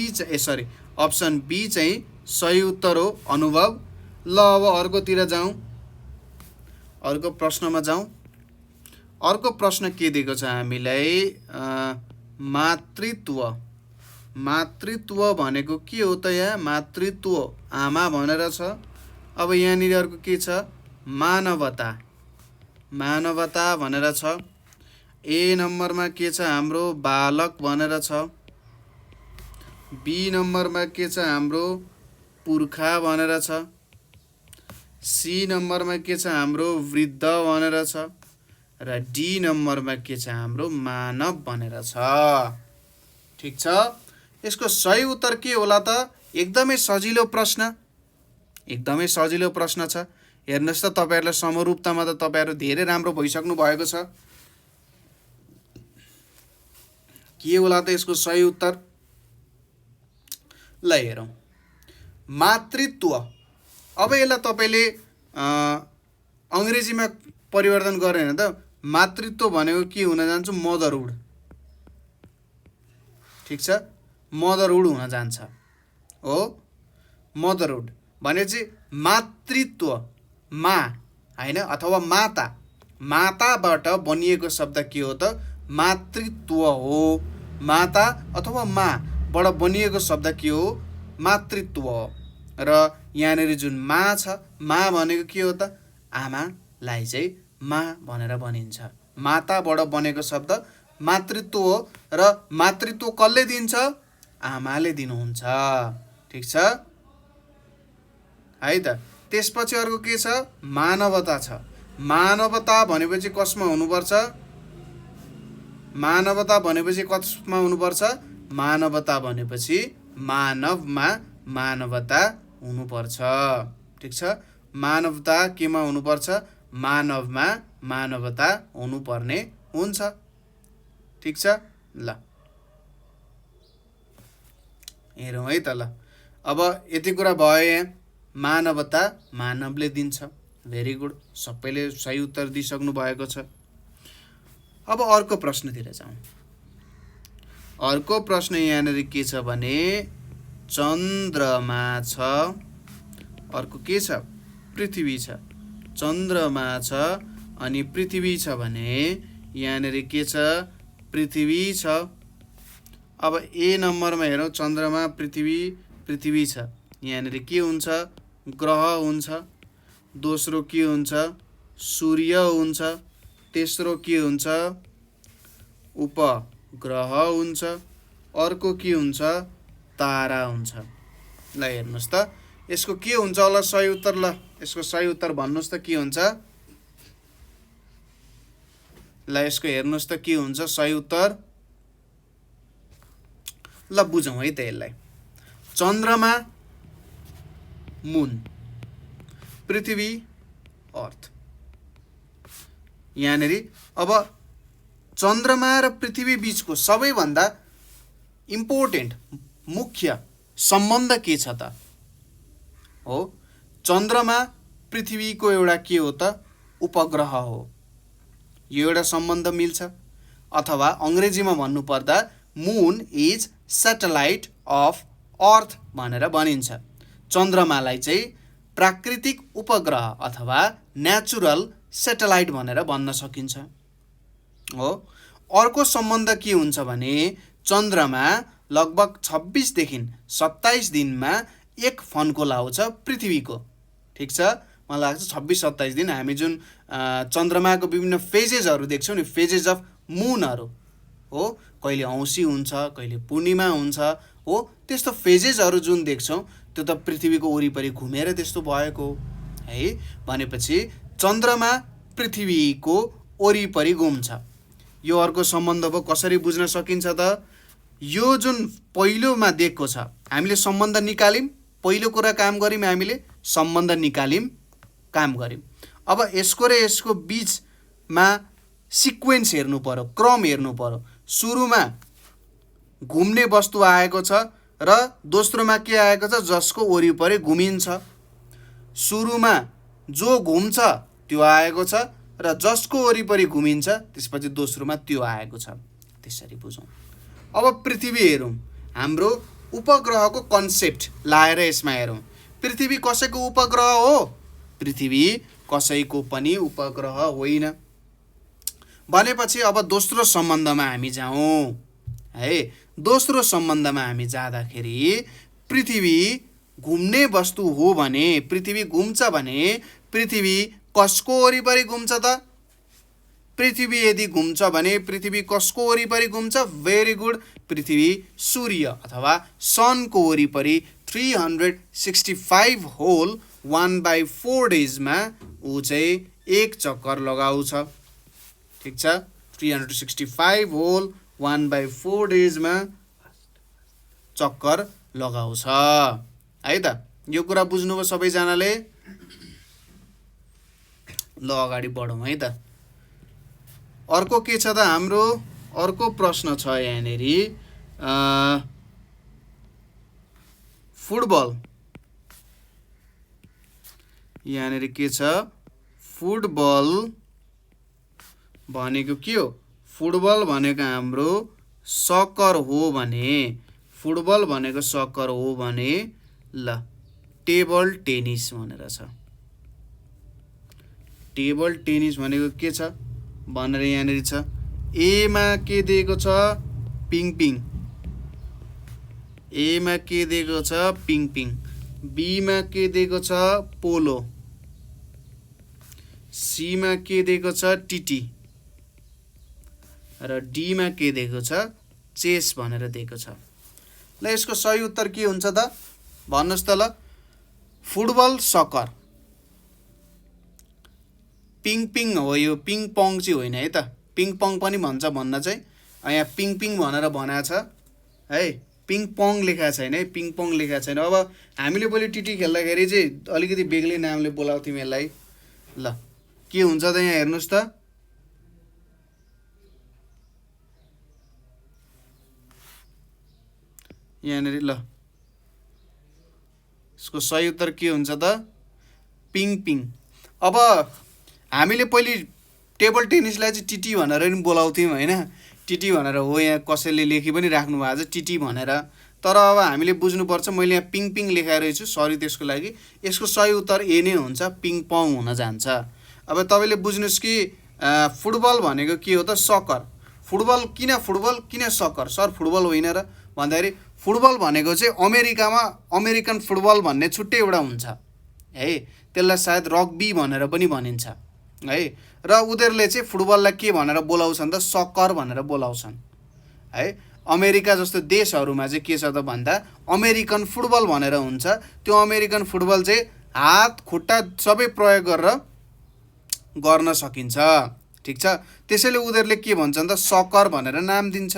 अप्सन बी चाहिँ सही उत्तर हो, अनुभव। ल, अब अर्कोतिर जाउँ, अर्को प्रश्नमा जाउँ। अर्को प्रश्न के दिएको छ हामीलाई? मातृत्व। मातृत्व भनेको के हो त? यहाँ मातृत्व आमा भनेर छ। अब यहाँनिर अर्को के छ? मानवता। मानवता भनेर छ। ए नम्बरमा के छ हाम्रो बालक भनेर छ। बी नम्बरमा के छ हाम्रो पुर्खा भनेर छ। सी नम्बरमा के छ हाम्रो वृद्ध भनेर छ र डी नम्बरमा के छ हाम्रो मानव भनेर छ। ठीक छ, यसको सही उत्तर के होला त? एकदमै सजिलो प्रश्न, एकदमै सजिलो प्रश्न छ। हेर्नुहोस् त तपाईहरुलाई समरूपतामा त तपाईहरु धेरै राम्रो भइसक्नु भएको छ। के होला त यसको सही उत्तर? ल हेरौं, मातृत्व। अब यसलाई तपाईले अंग्रेजीमा परिवर्तन गरेन त मातृत्व भनेको के हुन जान्छ? मदरहुड। ठीक छ, मदरहुड हुन जान्छ हो। मदरहुड भनेपछि मातृत्व, मा हैन, अथवा माता, माताबाट बनिएको शब्द के हो त? मातृत्व हो। माता अथवा माबाट बनिएको शब्द के हो? मातृत्व हो। र यहाँनेरि जुन मा छ, मा भनेको के हो त? आमालाई चाहिँ मा भनेर भनिन्छ। माताबाट बनेको शब्द मातृत्व हो र मातृत्व कसले दिन्छ? आमाले दिनुहुन्छ। ठीक छ है त। त्यसपछि अर्को के छ? मानवता छ। मानवता भनेपछि कसमा हुनुपर्छ? मानवता भनेपछि कसमा हुनुपर्छ? मानवता भनेपछि मानवमा मानवता हुनुपर्छ। ठीक छ, मानवता केमा हुनुपर्छ? मानवमा मानवता हुनुपर्ने हुन्छ। ठीक छ, ल हेरौँ है त। ल अब यति कुरा भयो। यहाँ मानवता मानवले दिन्छ। भेरी गुड, सबैले सही उत्तर दिइसक्नु भएको छ। अब अर्को प्रश्नतिर जाउँ। अर्को प्रश्न यहाँनिर के छ भने चन्द्रमा छ, अर्को के छ? पृथ्वी छ। चन्द्रमा छ अनि पृथ्वी छ भने यहाँनिर के छ? पृथ्वी छ। अब ए नम्बरमा हेरौँ, चन्द्रमा पृथ्वी, पृथ्वी छ। यहाँनिर के हुन्छ? ग्रह हुन्छ। दोस्रो के हुन्छ? सूर्य हुन्छ। तेस्रो के हुन्छ? उपग्रह हुन्छ। अर्को के हुन्छ? तारा हुन्छ। ल हेर्नुहोस् त यसको के हुन्छ होला सही उत्तर? ल यसको सही उत्तर भन्नुहोस् त के हुन्छ? ल यसको हेर्नुहोस् त के हुन्छ सही उत्तर? ल बुझौँ है त यसलाई। चन्द्रमा मुन, पृथ्वी अर्थ। यहाँनिर अब चन्द्रमा र पृथ्वी बीचको सबैभन्दा इम्पोर्टेन्ट मुख्य सम्बन्ध के छ त? हो, चन्द्रमा पृथ्वीको एउटा के हो त? उपग्रह हो। यो एउटा सम्बन्ध मिल्छ। अथवा अंग्रेजीमा भन्नुपर्दा मुन इज सैटेलाइट अफ अर्थ भनेर भनिन्छ। चन्द्रमालाई चाहिँ प्राकृतिक उपग्रह अथवा नेचुरल सैटेलाइट भनेर भन्न सकिन्छ हो। अर्को सम्बन्ध के हुन्छ भने चन्द्रमा लगभग 26 देखि 27 दिनमा एक फन्को लाउँछ पृथ्वीको। ठीक छ, मलाई लाग्छ 26-27 दिन हामी जुन चन्द्रमाको विभिन्न फेजेसहरू देख्छौँ नि, फेजेस अफ मुनहरू हो, कहिले औँसी हुन्छ, कहिले पूर्णिमा हुन्छ हो, त्यस्तो फेजेसहरू जुन देख्छौँ त्यो त पृथ्वीको वरिपरि घुमेर त्यस्तो भएको है। भनेपछि चन्द्रमा पृथ्वीको वरिपरि घुम्छ। यो अर्को सम्बन्ध भयो। कसरी बुझ्न सकिन्छ त? यो जुन पहिलोमा दिएको छ, हामीले सम्बन्ध निकाल्यौँ। पहिलो कुरा काम गर्यौँ, हामीले सम्बन्ध निकाल्यौँ, काम गर्यौँ। अब यसको र यसको बीचमा सिक्वेन्स हेर्नु पर्यो, क्रम हेर्नु पर्यो। सुरुमा घुम्ने वस्तु आएको छ र दोस्रोमा के आएको छ? जसको वरिपरि घुमिन्छ। सुरुमा जो घुम्छ त्यो आएको छ र जसको वरिपरि घुमिन्छ त्यसपछि दोस्रोमा त्यो आएको छ। त्यसरी बुझौँ। अब पृथ्वी हेरौँ। हाम्रो उपग्रहको कन्सेप्ट लाएर यसमा हेरौँ। पृथ्वी कसैको उपग्रह हो? पृथ्वी कसैको पनि उपग्रह होइन। भनेपछि अब दोस्रो सम्बन्धमा हामी जाउँ है। दोस्रो सम्बन्धमा हामी जाँदाखेरि पृथ्वी घुम्ने वस्तु हो भने, पृथ्वी घुम्छ भने पृथ्वी कसको वरिपरि घुम्छ त? पृथ्वी यदि घुम्छ भने पृथ्वी कसको वरिपरि घुम्छ? भेरी गुड, पृथ्वी सूर्य अथवा सनको वरिपरि 365 होल 1/4 डेजमा ऊ चाहिँ एक चक्कर लगाउँछ। ठिक छ, 365 होल 1/4 डेजमा चक्कर लगाउँछ है त। यो कुरा बुझ्नुभयो सबैजनाले? ल अगाडि बढौँ है त। अर्को के छ त हाम्रो? अर्को प्रश्न छ यहाँनेरि फुटबल। यहाँनेरि के छ? फुटबल भनेको के हो? फुटबल भनेको हाम्रो सकर हो भने, फुटबल भनेको सकर हो भने ल टेबल टेनिस भनेर छ। टेबल टेनिस भनेको के छ भनेर यहाँनिर छ। एमा के दिएको छ? पिङ पिङ। एमा के दिएको छ? पिङ पिङ। बीमा के दिएको छ? पोलो। सीमा के दिएको छ? टिटी। र डीमा के दिएको छ? चेस भनेर दिएको छ। ल यसको सही उत्तर के हुन्छ त? भन्नुहोस् त ल। Football sucker. पिङ पिङ हो यो, पिङ पङ चाहिँ होइन है त। पिङ पङ पनि भन्छ भन्न चाहिँ, यहाँ पिङ पिङ भनेर भनेको छ है, पिङ पङ लेखा छैन है, पिङ पङ लेखा छैन। अब हामीले पहिले टिटी खेल्दाखेरि चाहिँ अलिकति बेग्लै नामले बोलाउँथ्यौँ यसलाई। ल के हुन्छ त यहाँ हेर्नुहोस् त। यहाँनिर ल यसको सही उत्तर के हुन्छ त? पिङ पिङ। अब हामीले पहिले टेबल टेनिसलाई चाहिँ टिटी भनेर पनि बोलाउँथ्यौँ होइन, टिटी भनेर हो, यहाँ कसैले लेखी पनि राख्नु भएको छ टिटी भनेर। तर अब हामीले बुझ्नुपर्छ, मैले यहाँ पिङ पिङ लेखाएको छु, सरी त्यसको लागि। यसको सही उत्तर ए नै हुन्छ, पिङ पङ हुन जान्छ। अब तपाईँले बुझ्नुहोस् कि फुटबल भनेको के हो त? सकर। फुटबल किन फुटबल किन सकर? सर फुटबल होइन र भन्दाखेरि फुटबल भनेको चाहिँ अमेरिकामा अमेरिकन फुटबल भन्ने छुट्टै एउटा हुन्छ है, त्यसलाई सायद रग्बी भनेर पनि भनिन्छ है। र उनीहरूले चाहिँ फुटबललाई के भनेर बोलाउँछन् त? सकर भनेर बोलाउँछन् है। अमेरिका जस्तो देशहरूमा चाहिँ के छ त भन्दा अमेरिकन फुटबल भनेर हुन्छ। त्यो अमेरिकन फुटबल चाहिँ हात खुट्टा सबै प्रयोग गरेर गर्न सकिन्छ। ठिक छ, त्यसैले उनीहरूले के भन्छन् त? सकर भनेर नाम दिन्छ।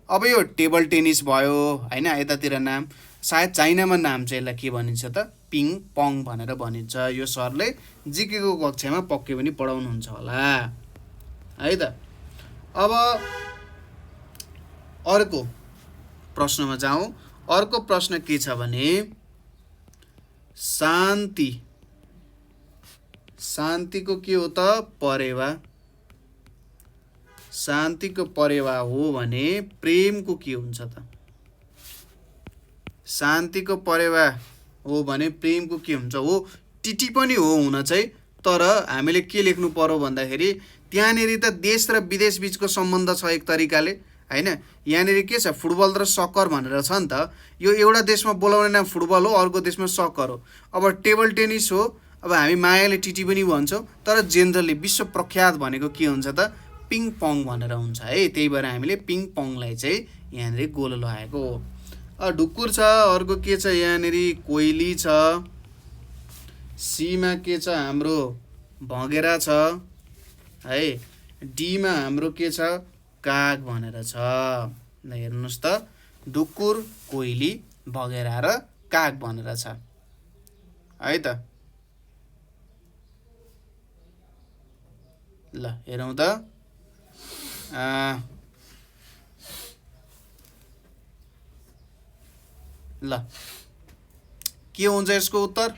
अब यो टेबल टेनिस भयो होइन, यतातिर नाम सायद चाइनामा नाम चाहिँ यसलाई के भनिन्छ त? पिङ पङ भनेर भनिन्छ। यो सरले जिकेको कक्षामा पक्कै पनि पढाउनुहुन्छ होला है त। अब अर्को प्रश्नमा जाउँ। अर्को प्रश्न के छ भने शान्ति। शान्तिको के हो त? परेवा। शान्तिको परेवा हो भने प्रेमको के हुन्छ त? शान्तिको परेवा हो भने प्रेमको के हुन्छ? हो टिटी पनि हो हुन चाहिँ, तर हामीले के लेख्नु पर्यो भन्दाखेरि त्यहाँनिर त देश र विदेश बिचको सम्बन्ध छ एक तरिकाले होइन। यहाँनिर के छ? फुटबल र सकर भनेर छ नि त। यो एउटा देशमा बोलाउने नाम फुटबल हो, अर्को देशमा सकर हो। अब टेबल टेनिस हो, अब हामी मायाले टिटी पनि भन्छौँ, तर जेनरली विश्व प्रख्यात भनेको के हुन्छ त? पिङ पङ भनेर हुन्छ है। त्यही भएर हामीले पिङ पङलाई चाहिँ यहाँनिर गोलो लगाएको हो। ढुक्कुर छ। अर्को के छ यहाँनिर? कोइली छ। सीमा के छ? हाम्रो भँगेरा छ है। डीमा हाम्रो के छ? काग भनेर छ। ल हेर्नुहोस् त, ढुक्कुर, कोइली, भँगेरा र काग भनेर छ है त। ल हेरौँ त। ल के हुन्छ यसको उत्तर?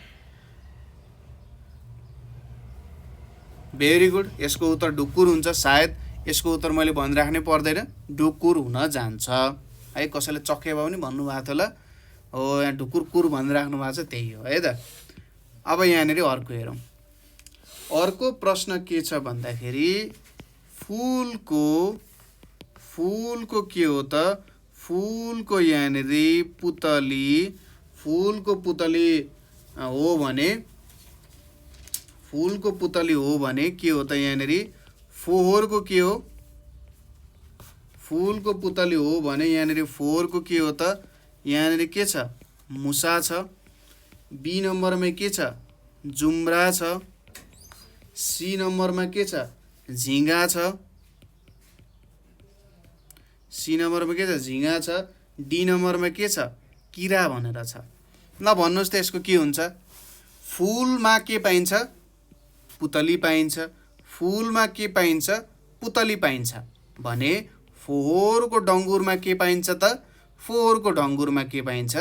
भेरी गुड, यसको उत्तर ढुक्कुर हुन्छ। सायद यसको उत्तर मैले भनिराख्नै पर्दैन, ढुक्कुर हुन जान्छ है। कसैले चक्के भए पनि भन्नुभएको थियो होला, हो यहाँ ढुक्कुर कुर भनिराख्नु भएको छ, त्यही हो है त। अब यहाँनिर अर्को हेरौँ। अर्को प्रश्न के छ भन्दाखेरि फुलको के हो त? फुलको यहाँनिर पुतली। फुलको पुतली हो भने के हो त यहाँनिर? फोहोरको के हो? फुलको पुतली हो भने यहाँनिर फोहोरको के हो त? यहाँनिर के छ? मुसा छ। बी नम्बरमा के छ? जुम्रा छ। सी नम्बरमा के छ? झिँगा छ। सी नम्बरमा के छ? झिँगा छ। डी नम्बरमा के छ? किरा भनेर छ। ल भन्नुहोस् त यसको के हुन्छ? फुलमा के पाइन्छ? पुतली पाइन्छ। फुलमा के पाइन्छ? पुतली पाइन्छ भने फोहोरको डङ्गुरमा के पाइन्छ त? फोहोरको डङ्गुरमा के पाइन्छ?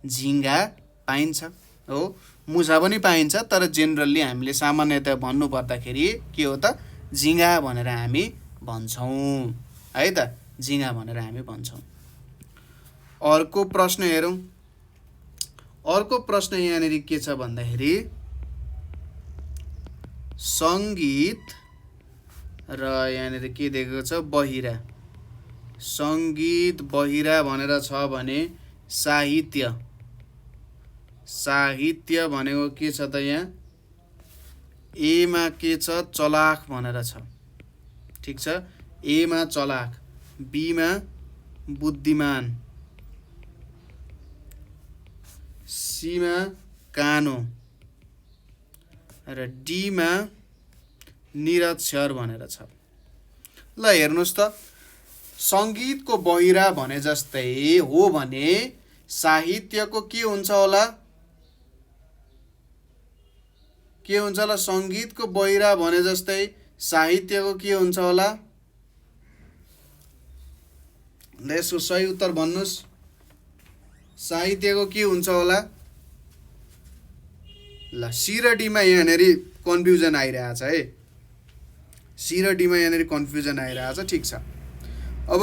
झिँगा पाइन्छ हो। मुसा पनि पाइन्छ, तर जेनरली हामीले सामान्यतया भन्नु पर्दाखेरि के हो त? झिँगा भनेर हामी भन्छौँ है त। झिँगा भनेर हामी भन्छौँ। अर्को प्रश्न हेरौँ। अर्को प्रश्न यहाँनिर के छ भन्दाखेरि सङ्गीत र यहाँनिर के दिएको छ? बहिरा। सङ्गीत बहिरा भनेर छ भने साहित्य। साहित्य भनेको के छ त? यहाँ एमा के छ? चलाख भनेर छ। ठिक छ। एमा चलाख, बीमा बुद्धिमान, सीमा कानो र डीमा निरक्षर भनेर छ। ल हेर्नुहोस् त, सङ्गीतको बहिरा भने जस्तै हो भने साहित्यको के हुन्छ होला? के हुन्छ होला? सङ्गीतको बहिरा भने जस्तै साहित्यको के हुन्छ होला? ल यसको सही उत्तर भन्नुहोस्। साहित्यको के हुन्छ होला? ल सी र डीमा यहाँनिर कन्फ्युजन आइरहेछ है। सी र डीमा यहाँनिर कन्फ्युजन आइरहेछ। ठिक छ। अब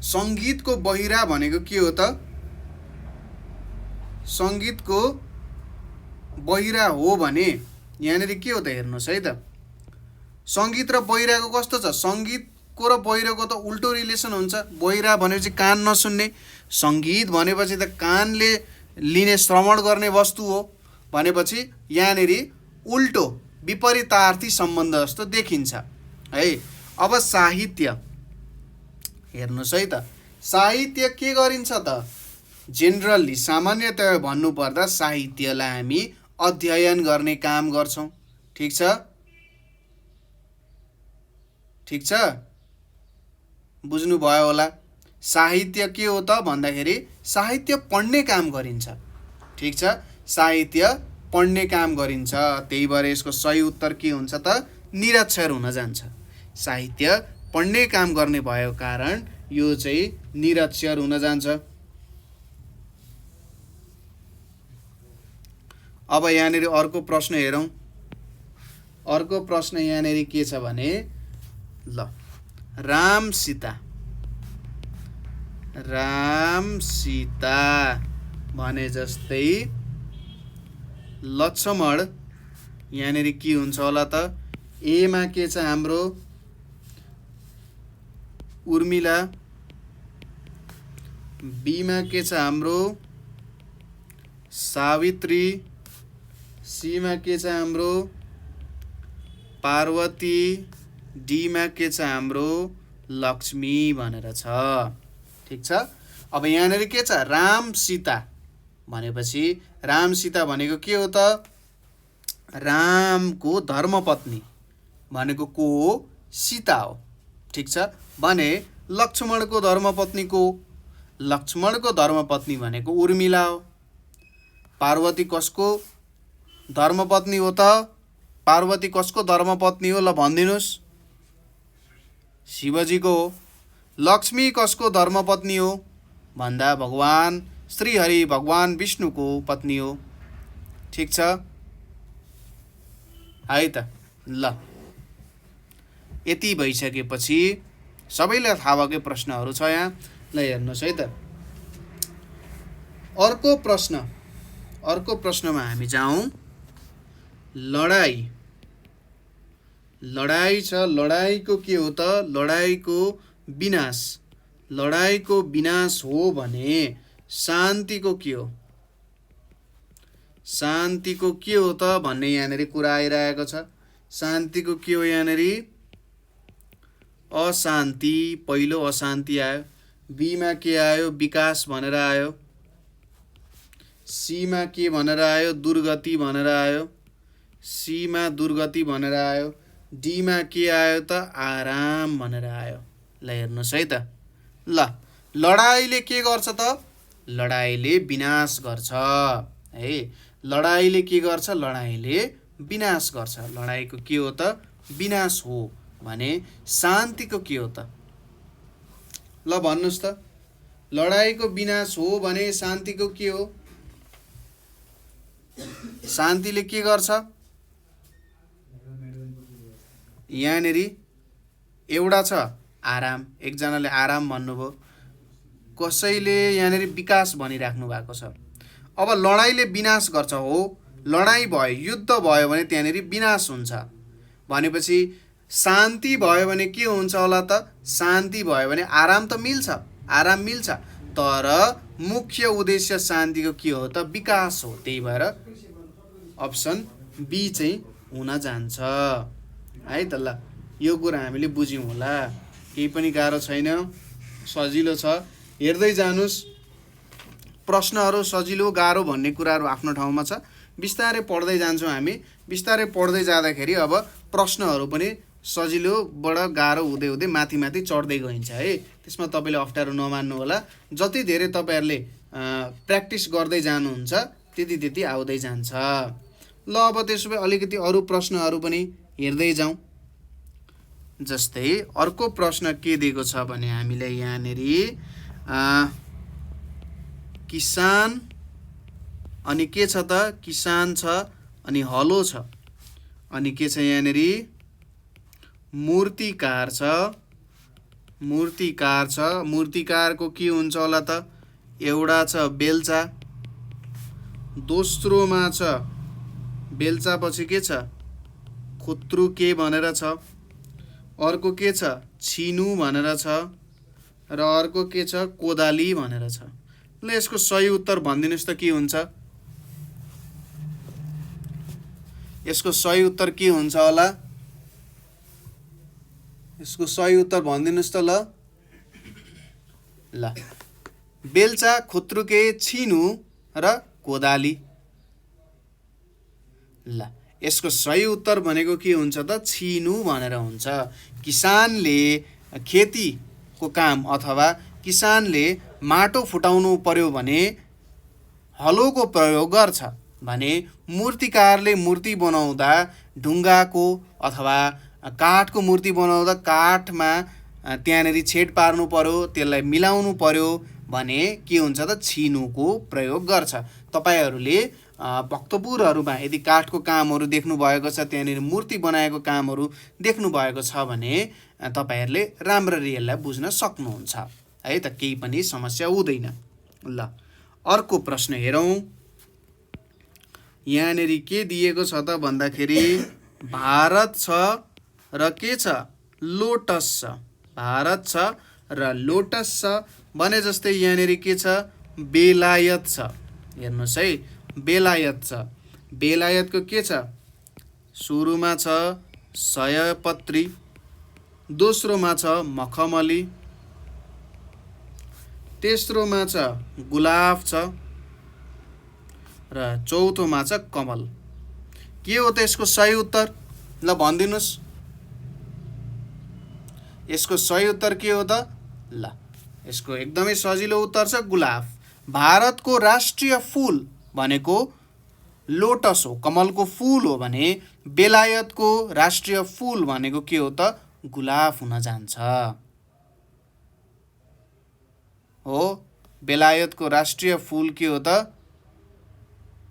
सङ्गीतको बहिरा भनेको के हो त? सङ्गीतको बहिरा हो भने यहाँनिर के हो त? हेर्नुहोस् है त। सङ्गीत र बहिराको कस्तो छ? सङ्गीतको र बहिराको त उल्टो रिलेसन हुन्छ। बहिरा भनेपछि कान नसुन्ने, सङ्गीत भनेपछि त कानले लिने श्रवण गर्ने वस्तु हो भनेपछि यहाँनिर उल्टो विपरीतार्थी सम्बन्ध जस्तो देखिन्छ है। अब साहित्य हेर्नुहोस् है त। साहित्य के गरिन्छ त? जेनरली सामान्यतया भन्नुपर्दा साहित्यलाई हामी अध्ययन गर्ने काम गर्छौँ। ठिक छ। ठिक छ, बुझ्नुभयो होला। साहित्य के हो त भन्दाखेरि साहित्य पढ्ने काम गरिन्छ। ठिक छ। साहित्य पढ्ने काम गरिन्छ। त्यही भएर यसको सही उत्तर के हुन्छ त? निरक्षर हुन जान्छ। साहित्य पढ्ने काम गर्ने भएको कारण यो चाहिँ निरक्षर हुन जान्छ। अब यहाँनिर अर्को प्रश्न हेरौँ। अर्को प्रश्न यहाँनिर के छ भने ल राम सीता। राम सीता भने जस्तै लक्ष्मण यहाँनिर के हुन्छ होला त? एमा के छ हाम्रो? उर्मिला, बीमा के छ हाम्रो? सावित्री, सीमा के छ हाम्रो? पार्वती, डीमा के छ हाम्रो? लक्ष्मी भनेर छ। ठिक छ। अब यहाँनिर के छ? राम सीता भनेपछि राम सीता भनेको के हो त? रामको धर्मपत्नी भनेको को हो? सीता हो। ठिक छ। भने लक्ष्मणको धर्मपत्नी को? लक्ष्मणको धर्मपत्नी भनेको उर्मिला हो। पार्वती कसको धर्मपत्नी हो त? पार्वती कसको धर्मपत्नी हो? ल भनिदिनुहोस्। शिवजीको हो। लक्ष्मी कसको धर्मपत्नी हो भन्दा भगवान श्रीहरि भगवान विष्णुको पत्नी हो। ठिक छ है त। ल यति भइसकेपछि सबैलाई थाहा भएकै प्रश्नहरू छ यहाँ। ल हेर्नुहोस् है त। अर्को प्रश्नमा हामी जाउँ। लडाई। लडाई छ। लडाईको के हो त? लडाईको विनाश। लडाईको विनाश हो भने शान्तिको के हो? शान्तिको के हो त भन्ने यहाँनिर कुरा आइरहेको छ। शान्तिको के हो यहाँनिर? अशान्ति, पहिलो अशान्ति आयो। बीमा के आयो? विकास भनेर आयो। सीमा के भनेर आयो? दुर्गति भनेर आयो। सीमा दुर्गति भनेर आयो। डीमा के आयो त? आराम भनेर आयो। ल हेर्नुहोस् है त। ल लडाइँले के गर्छ त? लडाइँले विनाश गर्छ है। लडाइँले के गर्छ? लडाइँले विनाश गर्छ। लडाइँको के हो त? विनाश हो भने शान्तिको के हो त? ल भन्नुहोस् त। लडाइँको विनाश हो भने शान्तिको के हो? शान्तिले के गर्छ? यहाँनिर एउटा छ आराम, एकजनाले आराम भन्नुभयो, कसैले यहाँनिर विकास भनिराख्नु भएको छ। अब लडाइँले विनाश गर्छ हो, लडाइँ भयो, युद्ध भयो भने त्यहाँनिर विनाश हुन्छ भनेपछि शान्ति भयो भने के हुन्छ होला त? शान्ति भयो भने आराम त मिल्छ, आराम मिल्छ, तर मुख्य उद्देश्य शान्तिको के हो त? विकास हो। त्यही भएर अप्सन बी चाहिँ हुन जान्छ है त। ल यो कुरा हामीले बुझ्यौँ होला, केही पनि गाह्रो छैन, सजिलो छ। हेर्दै जानुस्, प्रश्नहरू सजिलो गाह्रो भन्ने कुराहरू आफ्नो ठाउँमा छ। बिस्तारै पढ्दै जान्छौँ हामी। बिस्तारै पढ्दै जाँदाखेरि अब प्रश्नहरू पनि सजिलोबाट गाह्रो हुँदै हुँदै माथि माथि चढ्दै गइन्छ है। त्यसमा तपाईँले अप्ठ्यारो नमान्नु होला। जति धेरै तपाईँहरूले प्र्याक्टिस गर्दै जानुहुन्छ त्यति त्यति आउँदै जान्छ। ल अब त्यसो भए अलिकति अरू प्रश्नहरू पनि हेर्दै जाउँ। जस्तै अर्को प्रश्न के दिएको छ भने हामीलाई यहाँनिर किसान अनि के छ त? किसान छ अनि हलो छ अनि के छ यहाँनिर? मूर्तिकार छ। मूर्तिकार छ। मूर्तिकारको के हुन्छ होला त? एउटा छ बेल्चा, दोस्रोमा छ बेल्चा पछि के छ? खुत्रुके भनेर छ। अर्को के छ? छिनु भनेर छ। र अर्को के छ? कोदाली भनेर छ। ल यसको सही उत्तर भनिदिनुहोस् त के हुन्छ? यसको सही उत्तर के हुन्छ होला? यसको सही उत्तर भनिदिनुहोस् त। ल बेल्चा, खुत्रुके, छिनु र कोदाली। ल यसको सही उत्तर भनेको के हुन्छ त? छिनु भनेर हुन्छ। किसानले खेतीको काम अथवा किसानले माटो फुटाउनु पर्यो भने हलोको प्रयोग गर्छ भने मूर्तिकारले मूर्ति बनाउँदा ढुङ्गाको अथवा काठको मूर्ति बनाउँदा काठमा त्यहाँनिर छेड पार्नु पर्यो, त्यसलाई मिलाउनु पर्यो भने के हुन्छ त? छिनुको प्रयोग गर्छ। तपाईँहरूले भक्तपुरहरूमा यदि काठको कामहरू देख्नु भएको छ, त्यहाँनिर मूर्ति बनाएको कामहरू देख्नु भएको छ भने तपाईँहरूले राम्ररी यसलाई बुझ्न सक्नुहुन्छ है त। केही पनि समस्या हुँदैन। ल अर्को प्रश्न हेरौँ। यहाँनिर के दिएको छ त भन्दाखेरि भारत छ र के छ? लोटस छ। भारत छ र लोटस छ भने जस्तै यहाँनिर के छ? बेलायत छ। हेर्नुहोस् है, बेलायत छ। बेलायतको के छ? सुरुमा छ सयपत्री, दोस्रोमा छ मखमली, तेस्रोमा छ गुलाब छ र चौथोमा छ कमल। के हो त यसको सही उत्तर? ल भनिदिनुहोस्। यसको सही उत्तर के हो त? ल यसको एकदमै सजिलो उत्तर छ गुलाब। भारतको राष्ट्रिय फुल भनेको लोटस हो, कमलको फुल हो भने बेलायतको राष्ट्रिय फुल भनेको के हो त? गुलाब हुन जान्छ हो। बेलायतको राष्ट्रिय फुल के हो त?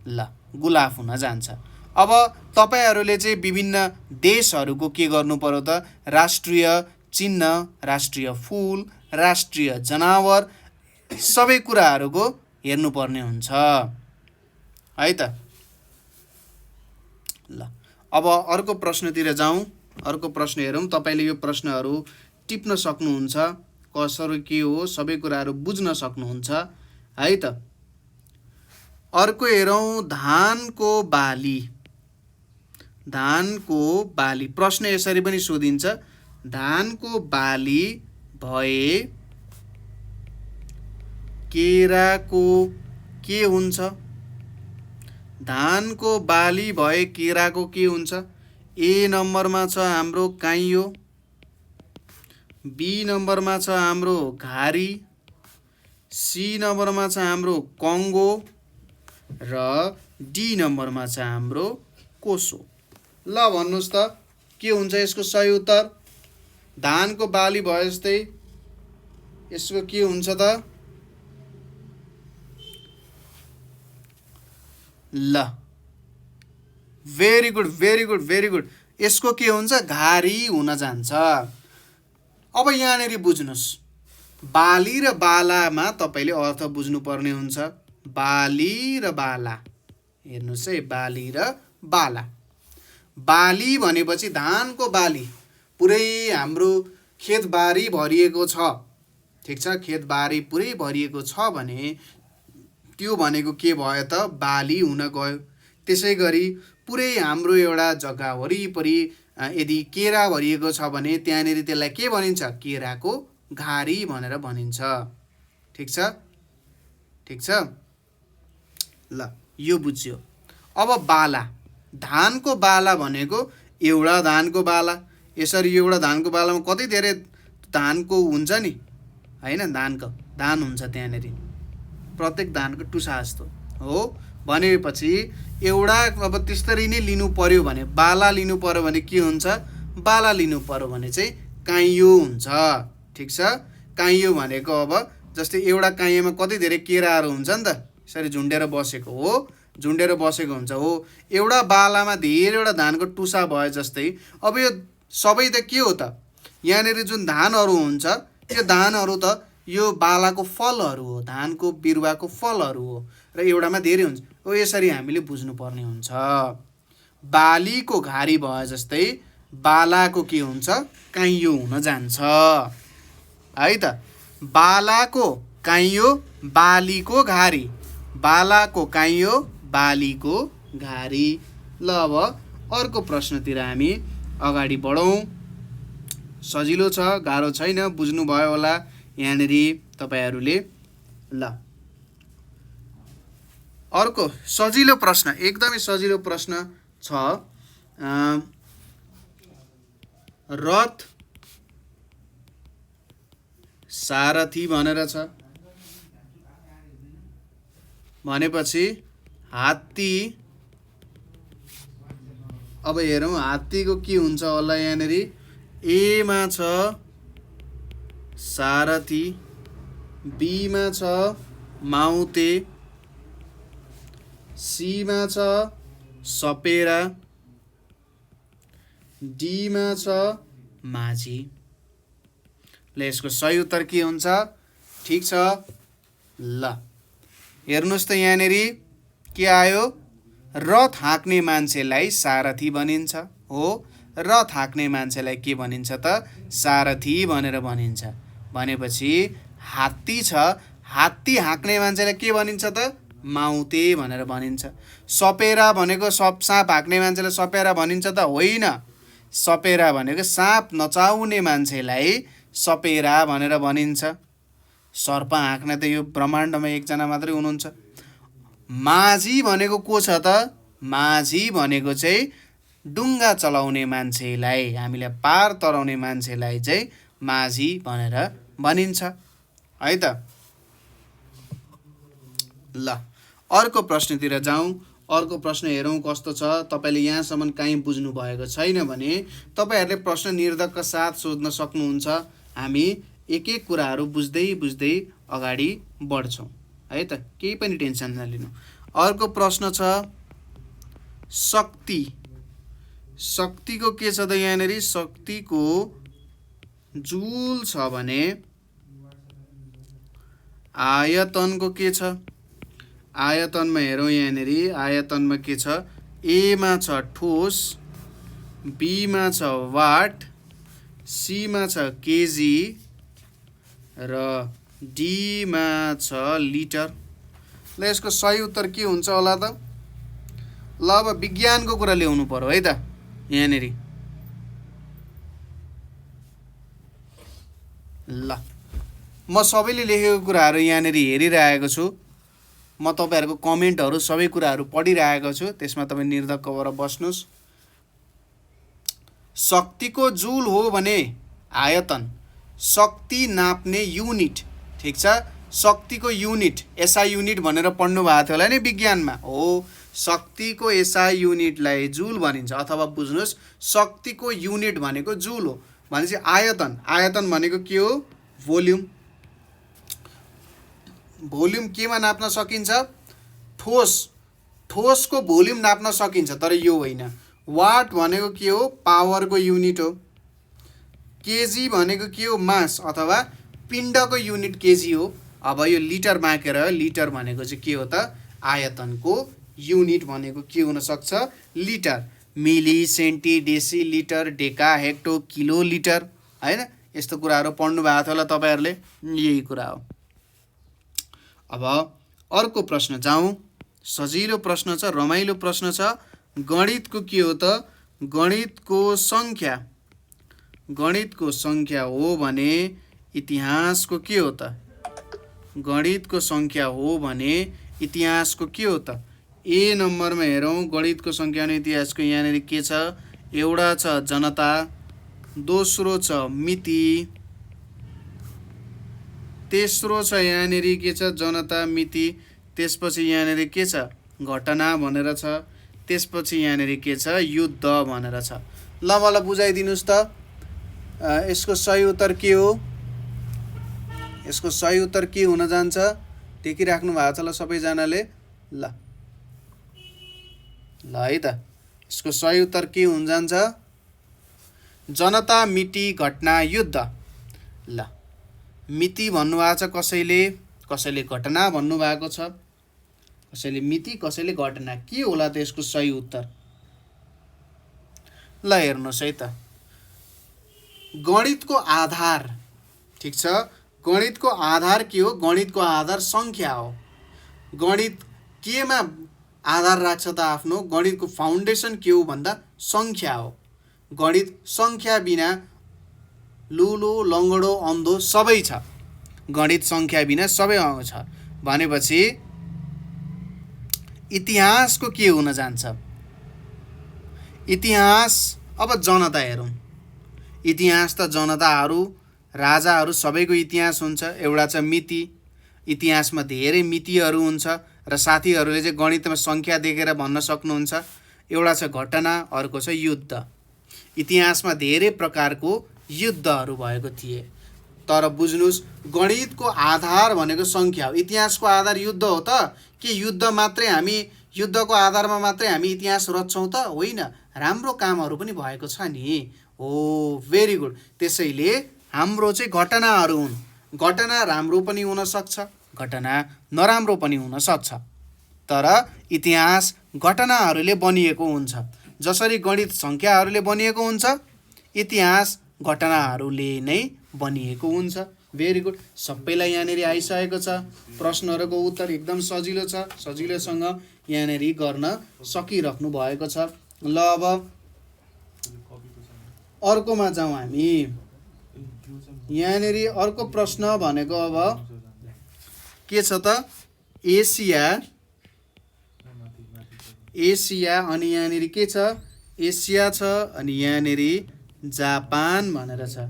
ल गुलाब हुन जान्छ। अब तपाईहरूले चाहिँ विभिन्न देशहरूको के गर्नु पर्यो त? राष्ट्रिय चिन्ह, राष्ट्रिय फुल, राष्ट्रिय जनावर सबै कुराहरूको हेर्नुपर्ने हुन्छ है त। ल अब अर्को प्रश्नतिर जाउँ। अर्को प्रश्न हेरौँ। तपाईँले यो प्रश्नहरू टिप्न सक्नुहुन्छ, कसरी के हो सबै कुराहरू बुझ्न सक्नुहुन्छ है त। अर्को हेरौँ। धानको बाली। धानको बाली प्रश्न यसरी पनि सोधिन्छ। धानको बाली भए केराको के हुन्छ? धानको बाली भए केराको के हुन्छ? ए नम्बरमा छ हाम्रो काइयो, बी नम्बरमा छ हाम्रो घारी, सी नम्बरमा छ हाम्रो कङ्गो र डी नम्बरमा छ हाम्रो कोसो। ल भन्नुहोस् त के हुन्छ यसको सही उत्तर? धानको बाली भए जस्तै यसको के हुन्छ त? ल very good very good very good. यसको के हुन्छ? घारी हुन जान्छ। अब यहाँनिर बुझ्नुहोस्, बाली र बालामा तपाईँले अर्थ बुझ्नुपर्ने हुन्छ। बाली र बाला, हेर्नुहोस् है, बाली र बाला। बाली भनेपछि धानको बाली, पुरै हाम्रो खेतबारी भरिएको छ, ठिक छ, खेतबारी पुरै भरिएको छ भने त्यो भनेको के भयो त? बाली हुन गयो। त्यसै गरी पुरै हाम्रो एउटा जग्गा वरिपरि यदि केरा भरिएको छ भने त्यहाँनिर त्यसलाई के भनिन्छ? केराको घारी भनेर भनिन्छ। ठिक छ, ठिक छ। ल यो बुझ्यो। अब बाला, धानको बाला भनेको एउटा धानको बाला। यसरी एउटा धानको बालामा कति धेरै धानको हुन्छ नि, होइन? धान हुन्छ त्यहाँनिर, प्रत्येक धानको टुसा जस्तो हो। भनेपछि एउटा अब त्यसरी नै लिनु पर्यो भने, बाला लिनु पर्यो भने के हुन्छ? बाला लिनु पर्यो भने चाहिँ काइयो हुन्छ। ठिक छ, काइयो भनेको अब जस्तै एउटा काइयोमा कति धेरै केराहरू हुन्छ नि त, यसरी झुन्डेर बसेको हो, झुन्डेर बसेको हुन्छ हो। एउटा बालामा धेरैवटा धानको टुसा भए जस्तै अब यो सबै त के हो त? यहाँनिर जुन धानहरू हुन्छ यो धानहरू त यो बालाको फलहरू हो, धानको बिरुवाको फलहरू हो र एउटामा धेरै हुन्छ हो। यसरी हामीले बुझ्नुपर्ने हुन्छ। बालीको घारी भए जस्तै बालाको के हुन्छ? काइयो हुन जान्छ है त। बालाको काइयो, बालीको घारी, बालाको काइयो, बालीको घारी। ल अब अर्को प्रश्नतिर हामी अगाडि बढौँ। सजिलो छ, गाह्रो छैन, बुझ्नुभयो होला यहाँनिर तपाईँहरूले। ल अर्को सजिलो प्रश्न, एकदमै सजिलो प्रश्न छ। रथ सारथी भनेर छ भनेपछि हात्ती, अब हेरौँ हात्तीको के हुन्छ होला यहाँनिर। एमा छ सारथी, बीमा छ माउते, सीमा छ सपेरा, डीमा छ माझी। ल यसको सही उत्तर के हुन्छ? ठिक छ। ल हेर्नुहोस् त यहाँनिर के आयो? रथ हाँक्ने मान्छेलाई सारथी भनिन्छ हो। रथ हाँक्ने मान्छेलाई के भनिन्छ त? सारथी भनेर भनिन्छ। भनेपछि हात्ती छ, हात्ती हाँक्ने मान्छेलाई के भनिन्छ त? माउते भनेर भनिन्छ। सपेरा भनेको साँप हाँक्ने मान्छेलाई सपेरा भनिन्छ त? होइन, सपेरा भनेको साँप नचाउने मान्छेलाई सपेरा भनेर भनिन्छ। सर्प हाँक्ने त यो ब्रह्माण्डमा एकजना मात्रै हुनुहुन्छ। माझी भनेको को छ त? माझी भनेको चाहिँ डुङ्गा चलाउने मान्छेलाई, हामीलाई पार तराउने मान्छेलाई चाहिँ माझी भनेर भनिन्छ है त। ल अर्को प्रश्नतिर जाउँ। अर्को प्रश्न हेरौँ कस्तो छ। तपाईँले यहाँसम्म काहीँ बुझ्नु भएको छैन भने तपाईँहरूले प्रश्न निर्धक्क साथ सोध्न सक्नुहुन्छ। हामी एक एक कुराहरू बुझ्दै बुझ्दै अगाडि बढ्छौँ है त, केही पनि टेन्सन नलिनु। अर्को प्रश्न छ शक्ति। शक्तिको के छ त यहाँनिर? शक्तिको जुल छ भने आयतनको के छ? आयतनमा हेरौँ यहाँनिर, आयतनमा के छ? एमा छ ठोस, बीमा छ वाट, सीमा छ केजी र डीमा छ लिटर। ल यसको सही उत्तर के हुन्छ होला त? ल अब विज्ञानको कुरा ल्याउनु पर्यो है त यहाँनिर। ल म सबैले लेखेको कुराहरू यहाँनिर हेरिरहेको छु। म तपाईँहरूको कमेन्टहरू सबै कुराहरू पढिरहेको छु। त्यसमा तपाईँ निर्धक्क भएर बस्नुहोस्। शक्तिको जुल हो भने आयतन, शक्ति नाप्ने युनिट। ठिक छ, शक्तिको युनिट एसआई युनिट भनेर पढ्नु भएको थियो होला नि विज्ञानमा। हो, शक्तिको एसआई युनिटलाई जुल भनिन्छ। अथवा बुझ्नुहोस्, शक्तिको युनिट भनेको जुल हो भनेपछि आयतन, आयतन भनेको के हो? भोल्युम। भोल्युम केमा नाप्न सकिन्छ? ठोस, ठोसको भोल्युम नाप्न सकिन्छ, तर यो होइन। वाट भनेको के हो? पावरको युनिट हो। केजी भनेको के हो? मास अथवा पिण्डको युनिट केजी हो। अब यो लिटर बाँकेर लिटर भनेको चाहिँ के हो त? आयतनको युनिट भनेको के हुन सक्छ? लिटर। मिली, सेन्टी, डेसी, लिटर, डेका, हेक्टो, किलो, लिटर, हैन? यस्तो कुराहरू पढ्नु भएको थियो होला तपाईँहरूले। यही कुरा हो। अब अर्को प्रश्न जाउँ। सजिलो प्रश्न छ, रमाइलो प्रश्न छ। गणितको के हो त? गणितको सङ्ख्या, गणितको सङ्ख्या हो भने इतिहासको के हो त? गणितको सङ्ख्या हो भने इतिहासको के हो त? ए नम्बरमा हेरौँ। गणितको सङ्ख्या अनि इतिहासको यहाँनिर के छ? एउटा छ जनता, दोस्रो छ मिति, तेस्रो छ यहाँनिर के छ? जनता, मिति, त्यसपछि यहाँनिर के छ? घटना भनेर छ, त्यसपछि यहाँनिर के छ? युद्ध भनेर छ। ल मलाई बुझाइदिनुहोस् त, यसको सही उत्तर के हो? यसको सही उत्तर के हुन जान्छ? देखिराख्नु भएको छ ल सबैजनाले? ल ल है त, यसको सही उत्तर के हुन जान्छ? जनता, मिति, घटना, युद्ध। ल मिति भन्नुभएको छ कसैले, कसैले घटना भन्नुभएको छ, कसैले मिति, कसैले घटना। के होला त यसको सही उत्तर? ल हेर्नुहोस् है त, गणितको आधार, ठिक छ, गणितको आधार के हो? गणितको आधार सङ्ख्या हो। गणित केमा आधार राख्छ त आफ्नो? गणितको फाउन्डेसन के हो भन्दा सङ्ख्या हो। गणित सङ्ख्या बिना लुलो, लङ्गडो, अन्धो सबै छ। गणित सङ्ख्या बिना सबै आउँछ भनेपछि इतिहासको के हुन जान्छ? इतिहास, अब जनता हेरौँ। इतिहास त जनताहरू, राजाहरू सबैको इतिहास हुन्छ। एउटा छ मिति, इतिहासमा धेरै मितिहरू हुन्छ र साथीहरूले चाहिँ गणितमा सङ्ख्या देखेर भन्न सक्नुहुन्छ। एउटा छ घटना, अर्को छ युद्ध। इतिहासमा धेरै प्रकारको युद्धहरू भएको थिए, तर बुझ्नुहोस् गणितको आधार भनेको सङ्ख्या हो। इतिहासको आधार युद्ध हो त? के युद्ध मात्रै हामी, युद्धको आधारमा मात्रै हामी इतिहास रच्छौँ त? होइन, राम्रो कामहरू पनि भएको छ नि। हो, भेरी गुड। त्यसैले हाम्रो चाहिँ घटनाहरू हुन्। घटना राम्रो पनि हुनसक्छ, घटना नराम्रो पनि हुनसक्छ, तर इतिहास घटनाहरूले बनिएको हुन्छ। जसरी गणित सङ्ख्याहरूले बनिएको हुन्छ, इतिहास घटनाहरूले नै बनिएको हुन्छ। Very good. सबैलाई यहाँनिर आइसकेको छ। प्रश्नहरूको उत्तर एकदम सजिलो छ, सजिलोसँग यहाँनिर गर्न सकिराख्नु भएको छ। ल अब अर्कोमा जाउँ हामी। यहाँनिर अर्को प्रश्न भनेको अब के छ त? एसिया, एसिया अनि यहाँनिर के छ? एसिया छ अनि यहाँनिर जापान भनेर छ।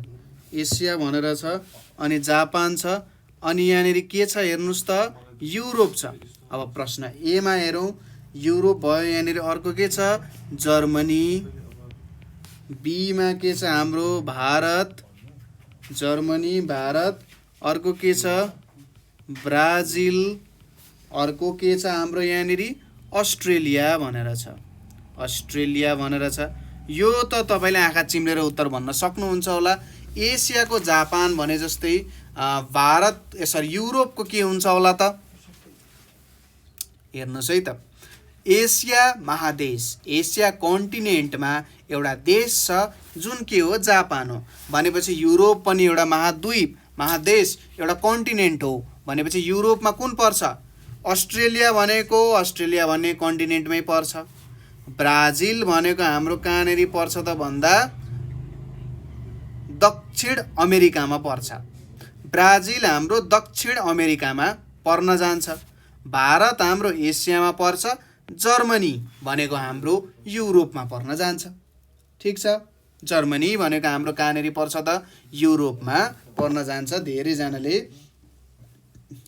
एसिया भनेर छ अनि जापान छ अनि यहाँनिर के छ हेर्नुहोस् त? युरोप छ। अब प्रश्न एमा हेरौँ। युरोप भयो, यहाँनिर अर्को के छ? जर्मनी। बीमा के छ हाम्रो? भारत, जर्मनी, भारत। अर्को के छ? ब्राजिल। अर्को के छ हाम्रो यहाँनिर? अस्ट्रेलिया भनेर छ। अस्ट्रेलिया भनेर छ। यो त तपाईँले आँखा चिम्लेर उत्तर भन्न सक्नुहुन्छ होला। एसियाको जापान भने जस्तै भारत सरी युरोपको के हुन्छ होला त? हेर्नुहोस् है त, एसिया महादेश, एसिया कन्टिनेन्टमा एउटा देश छ जुन के हो? जापान हो। भनेपछि युरोप पनि एउटा महाद्वीप, महादेश, एउटा कन्टिनेन्ट हो। भनेपछि युरोपमा कुन पर्छ? अस्ट्रेलिया भनेको, अस्ट्रेलिया भन्ने कन्टिनेन्टमै पर्छ। ब्राजिल भनेको हाम्रो कहाँनिर पर्छ त भन्दा दक्षिण अमेरिकामा पर्छ। ब्राजिल हाम्रो दक्षिण अमेरिकामा पर्न जान्छ। भारत हाम्रो एसियामा पर्छ। जर्मनी भनेको हाम्रो युरोपमा पर्न जान्छ। ठिक छ, जर्मनी भनेको हाम्रो कहाँनेरि पर्छ त? युरोपमा पर्न जान्छ। धेरैजनाले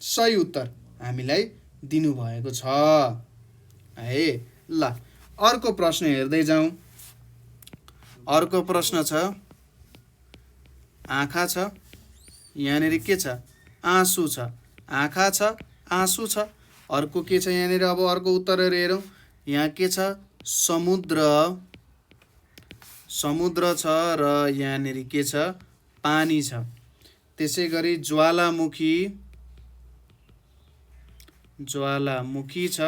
सही उत्तर हामीलाई दिनुभएको छ है। ल अर्को प्रश्न हेर्दै जाउँ। अर्को प्रश्न छ, आँखा छ, यहाँनिर के छ? आँसु छ। आँखा छ, आँसु छ। अर्को के छ यहाँनिर? अब अर्को उत्तरहरू हेरौँ। यहाँ के छ? समुद्र, समुद्र छ र यहाँनिर के छ? पानी छ। त्यसै गरी ज्वालामुखी, ज्वालामुखी छ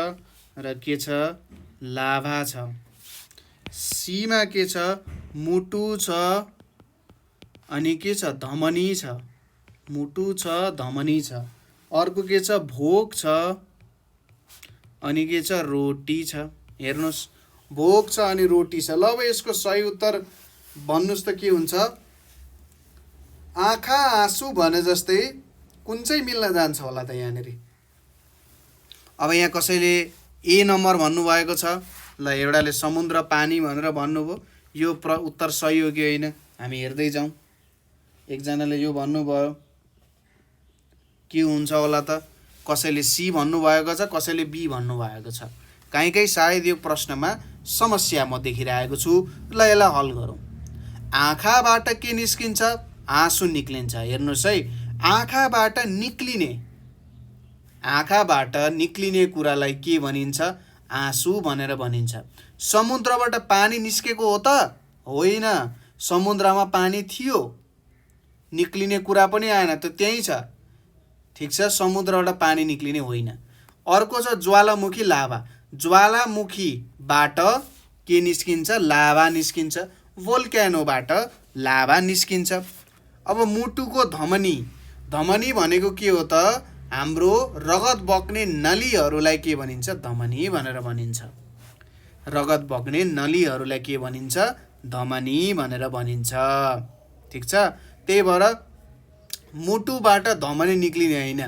र के छ? लाभा छ। सीमा के छ? मुटु छ अनि के छ? धमनी छ। मुटु छ, धमनी छ। अर्को के छ? भोक छ अनि के छ? रोटी छ। हेर्नुहोस्, भोक छ अनि रोटी छ। ल अब यसको सही उत्तर भन्नुहोस् त के हुन्छ? आँखा आँसु भने जस्तै कुन चाहिँ मिल्न जान्छ होला त यहाँनिर? अब यहाँ कसैले ए नम्बर भन्नुभएको छ। ल एउटाले समुद्र पानी भनेर भन्नुभयो। यो उत्तर सही हो कि होइन हामी हेर्दै जाउँ। एकजनाले यो भन्नुभयो, के हुन्छ होला त? कसैले सी भन्नुभएको छ, कसैले बी भन्नुभएको छ। कहीँ सायद यो प्रश्नमा समस्या म देखिरहेको छु। ल यसलाई हल गरौँ। आँखाबाट के निस्किन्छ? आँसु निक्लिन्छ। हेर्नुहोस् है, आँखाबाट निक्लिने, आँखाबाट निक्लिने कुरालाई के भनिन्छ? आँसु भनेर भनिन्छ। समुद्रबाट पानी निस्केको हो त? होइन, समुद्रमा पानी थियो, निक्लिने कुरा पनि आएन, त त्यही छ। ठिक छ, समुद्रबाट पानी निक्लिने होइन। अर्को छ ज्वालामुखी, लाभा। ज्वालामुखीबाट के निस्किन्छ? लाभा निस्किन्छ। भोल्क्यानोबाट लाभा निस्किन्छ। अब मुटुको धमनी, धमनी भनेको के हो त? हाम्रो रगत बग्ने नलीहरूलाई के भनिन्छ? धमनी भनेर भनिन्छ। रगत बग्ने नलीहरूलाई के भनिन्छ? धमनी भनेर भनिन्छ। ठिक छ, त्यही भएर मुटुबाट धमनी निक्लिने होइन।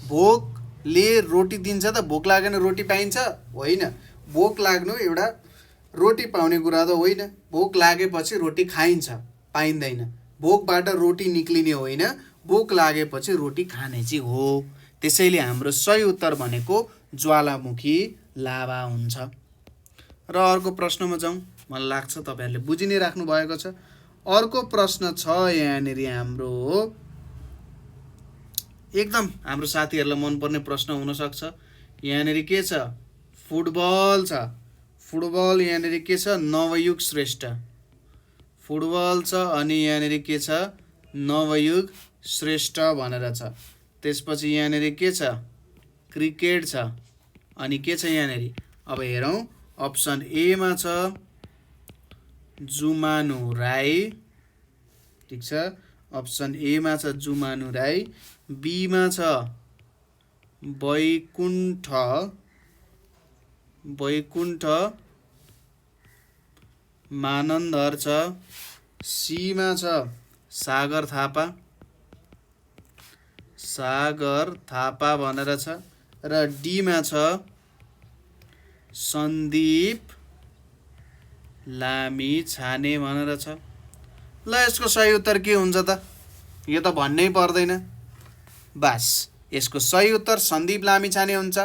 भोकले रोटी दिन्छ त? भोक लागेन रोटी पाइन्छ? होइन, भोक लाग्नु एउटा रोटी पाउने कुरा त होइन। भोक लागेपछि रोटी खाइन्छ, पाइँदैन। भोकबाट रोटी निक्लिने होइन, भोक लागेपछि रोटी खाने चाहिँ हो। त्यसैले हाम्रो सही उत्तर भनेको ज्वालामुखी, लाभा हुन्छ। र अर्को प्रश्नमा जाउँ। मलाई लाग्छ तपाईँहरूले बुझि नै राख्नु भएको छ। अर्को प्रश्न छ यहाँनिर हाम्रो, एकदम हाम्रो साथीहरूलाई मनपर्ने प्रश्न हुनसक्छ। यहाँनिर के छ? फुटबल छ। फुटबल यहाँनिर के छ? नवयुग श्रेष्ठ। फुटबल छ अनि यहाँनिर के छ? नवयुग श्रेष्ठ भनेर छ। त्यसपछि यहाँनिर के छ? क्रिकेट छ अनि के छ यहाँनिर? अब हेरौँ, अप्सन एमा छ जुमानु राई। ठिक छ, अप्सन एमा छ जुमानु राई। बीमा छ वैकुण्ठ, वैकुण्ठ मानन्धर छ। सीमा छ सागर थापा, सागर थापा भनेर छ। र डीमा छ सन्दीप लामी छाने भनेर छ। ल यसको सही उत्तर के हुन्छ त? यो त भन्नै पर्दैन। बास, यसको सही उत्तर सन्दीप लामी छाने हुन्छ।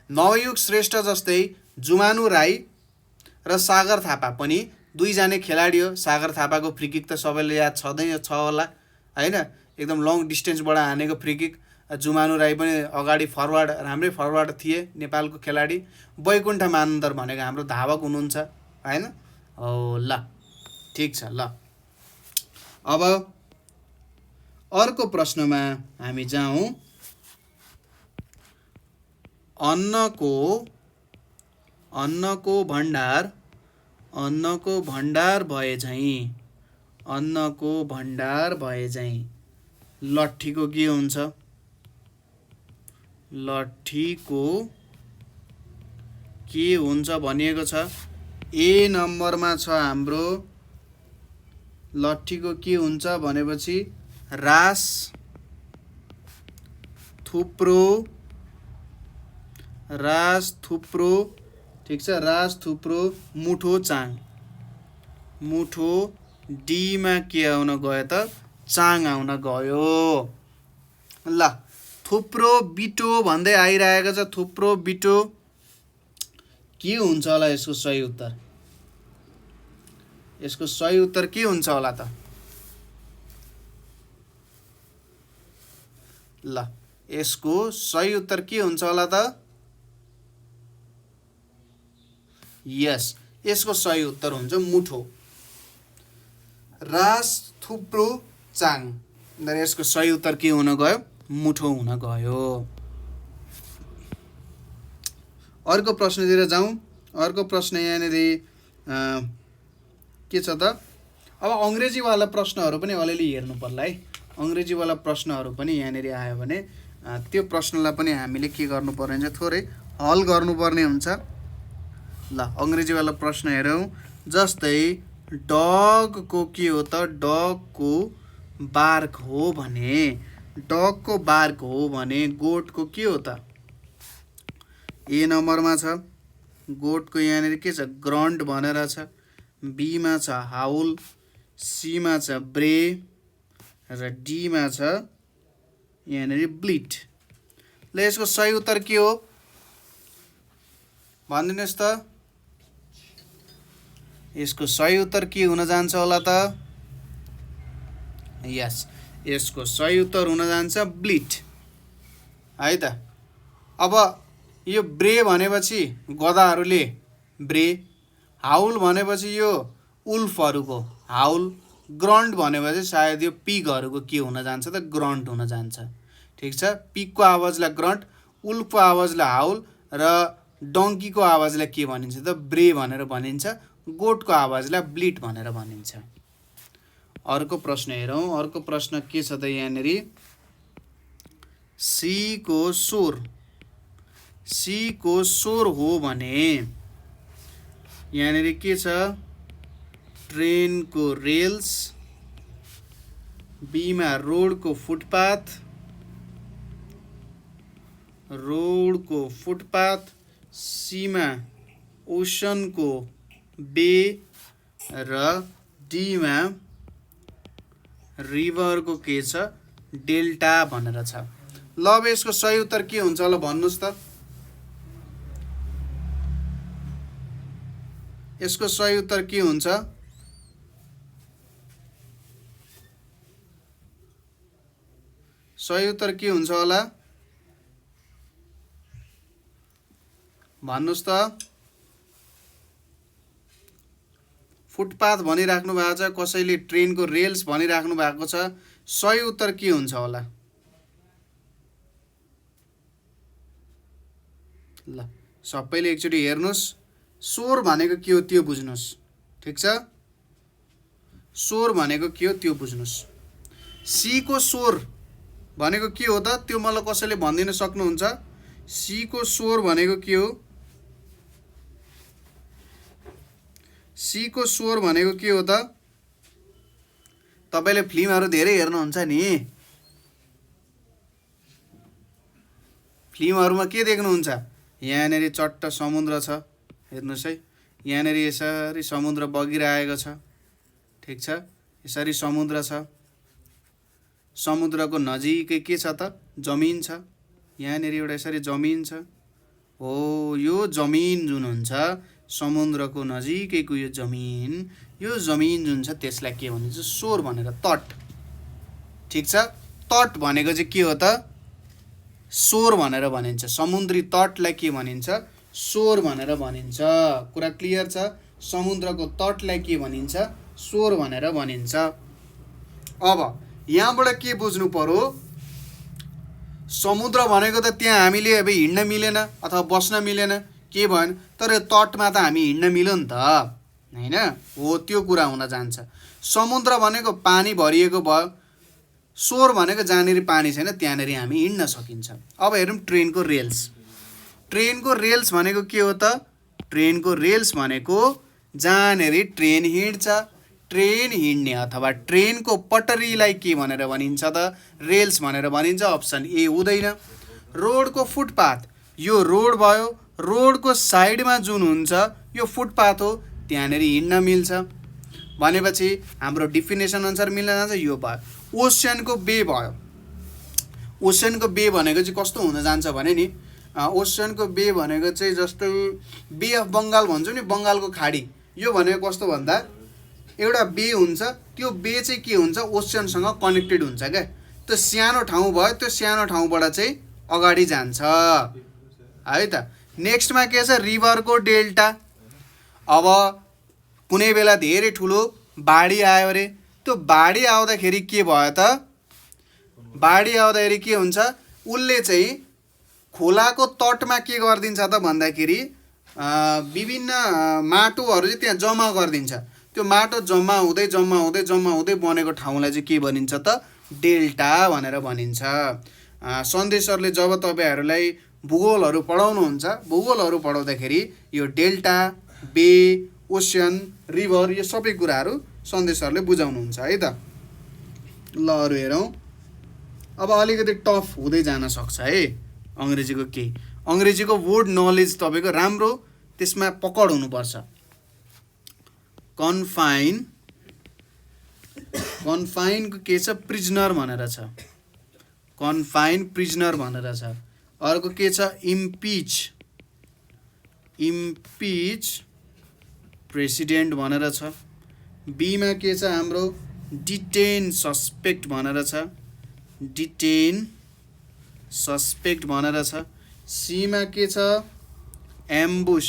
नवयुग श्रेष्ठ जस्तै जुमानु राई र सागर थापा पनि दुईजना खेलाडी हो। सागर थापाको फ्री किक त सबैले याद छ होला होइन? एकदम लङ डिस्टेन्सबाट हानेको फ्री किक। जुमानु राई पनि अगाडि फरवार्ड, राम्रै फरवार्ड थिए नेपालको खेलाडी। वैकुण्ठ मानन्धर भनेको हाम्रो धावक हुनुहुन्छ होइन? हो, ल ठिक छ। ल अब अर्को प्रश्नमा हामी जाउँ। अन्नको भण्डार, अन्नको भण्डार भए झैँ, अन्नको भण्डार भए झैँ लट्ठीको के हुन्छ? लट्ठीको के हुन्छ भनिएको छ। ए नम्बरमा छ हाम्रो लट्ठीको के हुन्छ भनेपछि ह्रास थुप्रो, रास थुप्रो, ठिक छ, रास थुप्रो, मुठो चाङ। मुठो डीमा के आउन गयो त? चाङ आउन गयो। ल थुप्रो बिटो भन्दै आइरहेको छ, थुप्रो बिटो। के हुन्छ होला यसको सही उत्तर? यसको सही उत्तर के हुन्छ होला त? ल यसको सही उत्तर के हुन्छ होला त? यस, यसको सही उत्तर हुन्छ मुठो। रास थुप्रो चाङ, यसको सही उत्तर के हुन गयो? मुठो हुन गयो। अर्को प्रश्नतिर जाउँ। अर्को प्रश्न यहाँनिर के छ त? अब अङ्ग्रेजीवाला प्रश्नहरू पनि अलिअलि हेर्नु पर्ला है। अङ्ग्रेजीवाला प्रश्नहरू पनि यहाँनिर आयो भने त्यो प्रश्नलाई पनि हामीले के गर्नुपर्ने हुन्छ? थोरै हल गर्नुपर्ने हुन्छ। ल अङ्ग्रेजीवाला प्रश्न हेरौँ। जस्तै डगको के हो त? डगको बार्क हो भने, डगको बार्क हो भने गोठको के हो त? ए नम्बरमा छ गोठको यहाँनिर के छ? ग्रन्ट भनेर छ। बीमा छ हाउल, सीमा छ ब्रे र डीमा छ यहाँनिर ब्लिट। ल यसको सही उत्तर के हो भनिदिनुहोस् त? यसको सही उत्तर के हुन जान्छ होला त? यस, यसको सही उत्तर हुन जान्छ ब्लिट है त। अब यो ब्रे भनेपछि गधाहरूले ब्रे, हाउल भनेपछि यो उल्फहरूको हाउल, ग्रन्ट भनेपछि सायद यो पिगहरूको के हुन जान्छ त? ग्रन्ट हुन जान्छ। ठिक छ, पिगको आवाजलाई ग्रन्ट, उल्फको आवाजलाई हाउल र डङ्कीको आवाजलाई के भनिन्छ त? ब्रे भनेर भनिन्छ। गोठको आवाजलाई ब्लिट भनेर भनिन्छ। अर्को प्रश्न हेरौँ। अर्को प्रश्न के छ त यहाँनिर? सीको स्वर, सीको स्वर हो भने यहाँनिर के छ? ट्रेनको रेल्स, बीमा रोडको फुटपाथ, रोडको फुटपाथ, सीमा ओसनको बे र डीमा रिभरको के छ? डेल्टा भनेर छ। ल अब यसको सही उत्तर के हुन्छ होला भन्नुहोस् त? यसको सही उत्तर के हुन्छ? सही उत्तर के हुन्छ होला भन्नुहोस् त? फुटपाथ भनिराख्नु भएको छ, कसैले ट्रेनको रेल्स भनिराख्नु भएको छ। सही उत्तर के हुन्छ होला? ल सबैले एकचोटि हेर्नुहोस्। स्वर भनेको के हो त्यो बुझ्नुहोस्। ठिक छ, स्वर भनेको के हो त्यो बुझ्नुहोस्। सीको स्वर भनेको के हो त? त्यो मलाई कसैले भनिदिन सक्नुहुन्छ? सीको स्वर भनेको के हो? सीको स्वर भनेको के हो त? तपाईले फिल्महरू धेरै हेर्नुहुन्छ नि। फिल्महरूमा के देख्नुहुन्छ? यहाँनिर चट्ट समुद्र छ, हेर्नुहोस् है। यहाँनिर यसरी समुद्र बगिरहेको छ। ठिक छ, यसरी समुद्र छ। समुद्रको नजिकै के छ त? जमिन छ। यहाँनिर एउटा यसरी जमिन छ। हो, यो जमिन जुन हुन्छ समुद्रको नजिकैको यो जमिन जुन छ त्यसलाई के भनिन्छ? स्वर भनेर, तट। ठिक छ, तट भनेको चाहिँ के हो त? स्वर भनेर भनिन्छ। समुद्री तटलाई के भनिन्छ? स्वर भनेर भनिन्छ। कुरा क्लियर छ? समुद्रको तटलाई के भनिन्छ? स्वर भनेर भनिन्छ। अब यहाँबाट के बुझ्नु पर्यो? समुद्र भनेको त त्यहाँ हामीले अब हिँड्न मिलेन अथवा बस्न मिलेन, के भएन, तर तटमा त हामी हिँड्न मिल्यो नि त, हैन? हो, त्यो कुरा हुन जान्छ। समुद्र भनेको पानी भरिएको भयो, स्वर भनेको जहाँनिर पानी छैन त्यहाँनिर हामी हिँड्न सकिन्छ। अब हेरौँ ट्रेनको रेल्स। ट्रेनको रेल्स भनेको के हो त? ट्रेनको रेल्स भनेको जहाँनिर ट्रेन हिँड्छ ट्रेन हिँड्ने अथवा ट्रेनको पटरीलाई के भनेर भनिन्छ त? रेल्स भनेर भनिन्छ। अप्सन ए हुँदैन। रोडको फुटपाथ, यो रोड भयो, रोडको साइडमा जुन हुन्छ यो फुटपाथ हो, त्यहाँनिर हिँड्न मिल्छ भनेपछि हाम्रो डिफिनेसन अनुसार मिल्न जान्छ, यो भयो। ओसियनको बे भयो। ओसियनको बे भनेको चाहिँ कस्तो हुन जान्छ भने नि, ओसियनको बे भनेको चाहिँ जस्तै बे अफ बङ्गाल भन्छौँ नि, बङ्गालको खाडी। यो भनेको कस्तो भन्दा एउटा बे हुन्छ, त्यो बे चाहिँ के हुन्छ, ओसियनसँग कनेक्टेड हुन्छ क्या। त्यो सानो ठाउँ भयो, त्यो सानो ठाउँबाट चाहिँ अगाडि जान्छ है त। नेक्स्टमा के छ, रिभरको डेल्टा। अब कुनै बेला धेरै ठुलो बाढी आयो अरे, त्यो बाढी आउँदाखेरि के भयो त, बाढी आउँदाखेरि के हुन्छ, उसले चाहिँ खोलाको तटमा के गरिदिन्छ त भन्दाखेरि विभिन्न माटोहरू चाहिँ त्यहाँ जम्मा गरिदिन्छ। त्यो माटो जम्मा हुँदै बनेको ठाउँलाई चाहिँ के भनिन्छ त, डेल्टा भनेर भनिन्छ। सन्देश सरले जब तपाईँहरूलाई भूगोलहरू पढाउनुहुन्छ, भूगोलहरू पढाउँदाखेरि यो डेल्टा, बे, ओसियन, रिभर यो सबै कुराहरू सन्देश सरले बुझाउनुहुन्छ है त। ल अरू हेरौँ। अब अलिकति टफ हुँदै जान सक्छ है अङ्ग्रेजीको केही। अङ्ग्रेजीको वर्ड नलेज तपाईँको राम्रो, त्यसमा पकड हुनुपर्छ। कन्फाइन, कन्फाइनको के छ, प्रिजनर भनेर छ। कन्फाइन प्रिजनर भनेर छ। अर्को के छ, इम्पिच, इम्पिच प्रेसिडेन्ट भनेर छ। बीमा के छ हाम्रो, डिटेन सस्पेक्ट भनेर छ। डिटेन सस्पेक्ट भनेर छ। सीमा के छ, एम्बुस,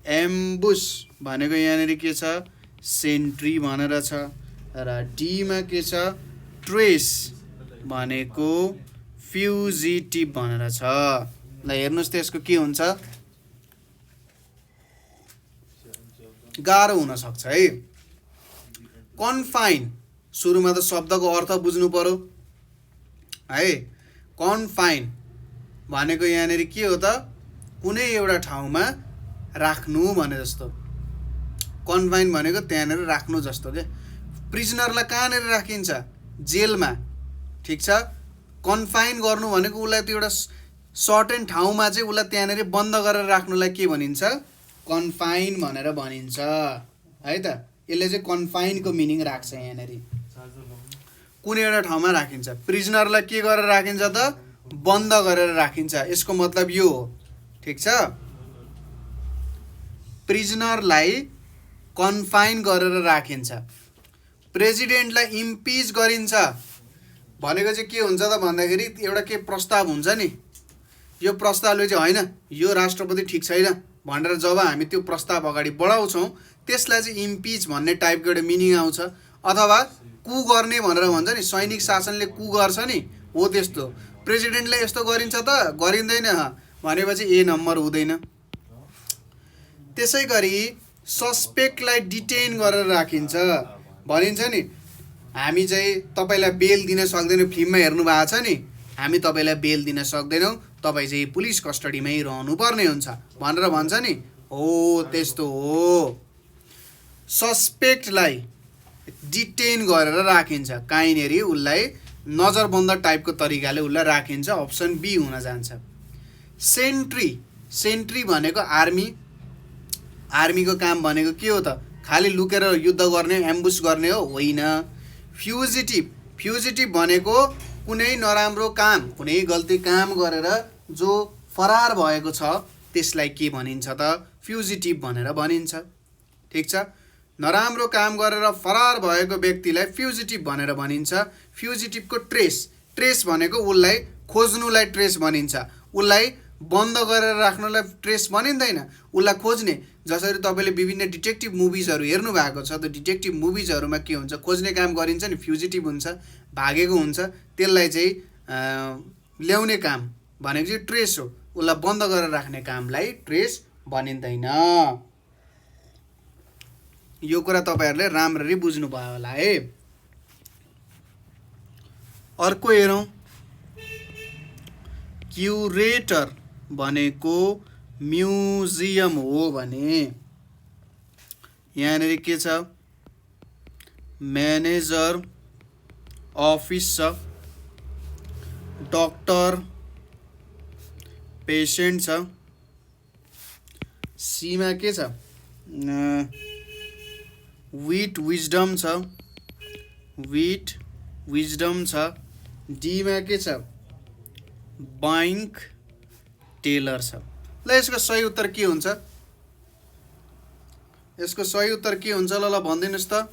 एम्बुस भनेको यहाँनिर के छ, सेन्ट्री भनेर छ। र डीमा के छ, ट्रेस भनेको फ्युजिटिभ भनेर छ। ल हेर्नुहोस् त्यसको के हुन्छ, गाह्रो हुन सक्छ है। कन्फाइन, सुरुमा त शब्दको अर्थ बुझ्नु पर्यो है। कन्फाइन भनेको यहाँनिर के हो त, कुनै एउटा ठाउँमा राख्नु भने जस्तो। कन्फाइन भनेको त्यहाँनिर राख्नु जस्तो के। प्रिजनरलाई कहाँनिर राखिन्छ, जेलमा, ठिक छ। कन्फाइन गर्नु भनेको उसलाई त्यो एउटा सर्टेन ठाउँमा चाहिँ उसलाई त्यहाँनिर बन्द गरेर राख्नुलाई के भनिन्छ, कन्फाइन भनेर भनिन्छ है त। यसले चाहिँ कन्फाइनको मिनिङ राख्छ यहाँनिर, कुनै एउटा ठाउँमा राखिन्छ। प्रिजनरलाई के गरेर राखिन्छ त, बन्द गरेर राखिन्छ, यसको मतलब यो हो, ठिक छ। प्रिजनरलाई कन्फाइन गरेर राखिन्छ। प्रेसिडेन्टलाई इम्पिच गरिन्छ भनेको चाहिँ के हुन्छ त भन्दाखेरि एउटा के प्रस्ताव हुन्छ नि, यो प्रस्तावले चाहिँ होइन यो राष्ट्रपति ठिक छैन भनेर जब हामी त्यो प्रस्ताव अगाडि बढाउँछौँ त्यसलाई चाहिँ इम्पिच भन्ने टाइपको एउटा मिनिङ आउँछ। अथवा कु गर्ने भनेर भन्छ नि, सैनिक शासनले कु गर्छ नि, हो त्यस्तो। प्रेसिडेन्टले यस्तो गरिन्छ त गरिँदैन भनेपछि ए नम्बर हुँदैन। त्यसै गरी सस्पेक्टलाई डिटेन गरेर राखिन्छ भनिन्छ नि, हामी चाहिँ तपाईँलाई बेल दिन सक्दैनौँ, फिल्ममा हेर्नु भएको छ नि, हामी तपाईँलाई बेल दिन सक्दैनौँ, तपाईँ चाहिँ पुलिस कस्टडीमै रहनुपर्ने हुन्छ भनेर भन्छ नि, हो त्यस्तो हो। सस्पेक्टलाई डिटेन गरेर राखिन्छ, कहीँनिर उसलाई नजरबन्द टाइपको तरिकाले उसलाई राखिन्छ, अप्सन बी हुन जान्छ। सेन्ट्री, सेन्ट्री भनेको आर्मी, आर्मीको काम भनेको के हो त, खालि लुकेर युद्ध गर्ने, एम्बुस गर्ने हो, होइन। फ्युजिटिभ, फ्युजिटिभ भनेको कुनै नराम्रो काम, कुनै गल्ती काम गरेर जो फरार भएको छ त्यसलाई के भनिन्छ त, फ्युजिटिभ भनेर भनिन्छ, ठिक छ। नराम्रो काम गरेर फरार भएको व्यक्तिलाई फ्युजिटिभ भनेर भनिन्छ। फ्युजिटिभको ट्रेस, ट्रेस भनेको उसलाई खोज्नुलाई ट्रेस भनिन्छ, उसलाई बन्द गरेर राख्नुलाई ट्रेस भनिँदैन, उसलाई खोज्ने। जसरी तपाईँले विभिन्न डिटेक्टिभ मुभिजहरू हेर्नु भएको छ, त्यो डिटेक्टिभ मुभिजहरूमा के हुन्छ, खोज्ने काम गरिन्छ नि, फ्युजिटिभ हुन्छ, भागेको हुन्छ, त्यसलाई चाहिँ ल्याउने काम भनेको चाहिँ ट्रेस हो, उसलाई बन्द गरेर राख्ने कामलाई ट्रेस भनिँदैन। यो कुरा तपाईँहरूले राम्ररी बुझ्नुभयो होला है। अर्को हेरौँ, क्युरेटर भनेको म्युजियम हो भने यहाँनिर के छ, म्यानेजर अफिस छ, डक्टर पेसेन्ट छ, सीमा के छ विट विजडम छ, विट विजडम छ, डीमा के छ बैंक टेलर छ। ल यसको सही उत्तर के हुन्छ? यसको सही उत्तर के हुन्छ? ल भनिदिनुहोस् त,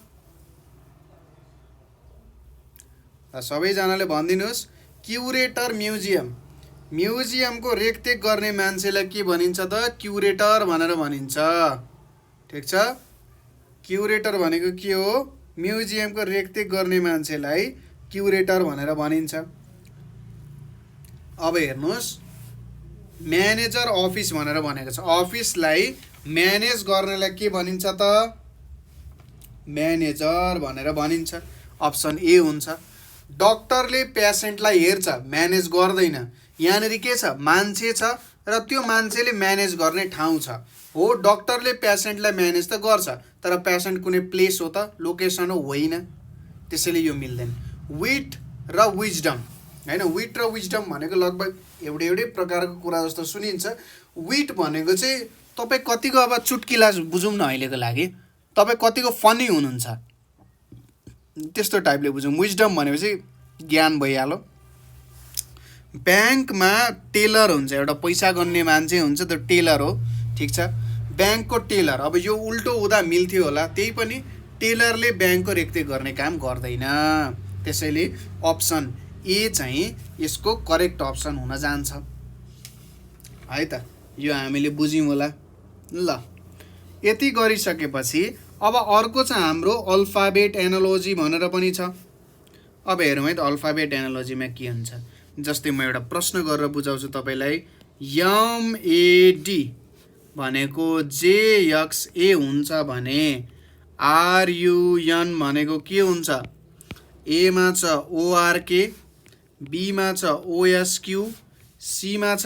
सबैजनाले भनिदिनुहोस्। क्युरेटर म्युजियम, म्युजियमको रेखदेख गर्ने मान्छेलाई के भनिन्छ त? क्युरेटर भनेर भनिन्छ। ठिक छ, क्युरेटर भनेको के हो? म्युजियमको रेखदेख गर्ने मान्छेलाई क्युरेटर भनेर भनिन्छ। अब हेर्नुहोस्, म्यानेजर अफिस भनेर भनेको छ। अफिसलाई म्यानेज गर्नेलाई के भनिन्छ त? म्यानेजर भनेर भनिन्छ। अप्सन ए हुन्छ। डक्टरले पेसेन्टलाई हेर्छ, म्यानेज गर्दैन। यहाँनिर के छ? मान्छे छ र त्यो मान्छेले म्यानेज गर्ने ठाउँ छ। हो, डक्टरले पेसेन्टलाई म्यानेज त गर्छ, तर पेसेन्ट कुनै प्लेस हो त? लोकेसन हो? होइन। त्यसैले यो मिल्दैन। विट र विजडम, होइन, विट र विजडम भनेको लगभग एउटै प्रकारको कुरा जस्तो सुनिन्छ। विट भनेको चाहिँ तपाईँ कतिको, अब चुटकिला बुझौँ न अहिलेको लागि, तपाईँ कतिको फनी हुनुहुन्छ त्यस्तो टाइपले बुझौँ। विजडम भनेपछि ज्ञान भइहाल्यो। ब्याङ्कमा टेलर हुन्छ, एउटा पैसा गन्ने मान्छे हुन्छ, त्यो टेलर हो। ठिक छ, ब्याङ्कको टेलर। अब यो उल्टो हुँदा मिल्थ्यो होला, त्यही पनि टेलरले ब्याङ्कको रेखदेख गर्ने काम गर्दैन। त्यसैले अप्सन ए चाहिँ यसको करेक्ट अप्सन हुन जान्छ है त। यो हामीले बुझ्यौँ होला। ल, यति गरिसकेपछि अब अर्को चाहिँ हाम्रो अल्फाबेट एनालोजी भनेर पनि छ। अब हेरौँ है त अल्फाबेट एनालोजीमा के हुन्छ। जस्तै म एउटा प्रश्न गरेर बुझाउँछु तपाईँलाई। एमएडी भनेको जेएक्सए हुन्छ भने आरयुएन भनेको के हुन्छ? एमा छ ओआरके, बीमा छ ओएसक्यू, सीमा छ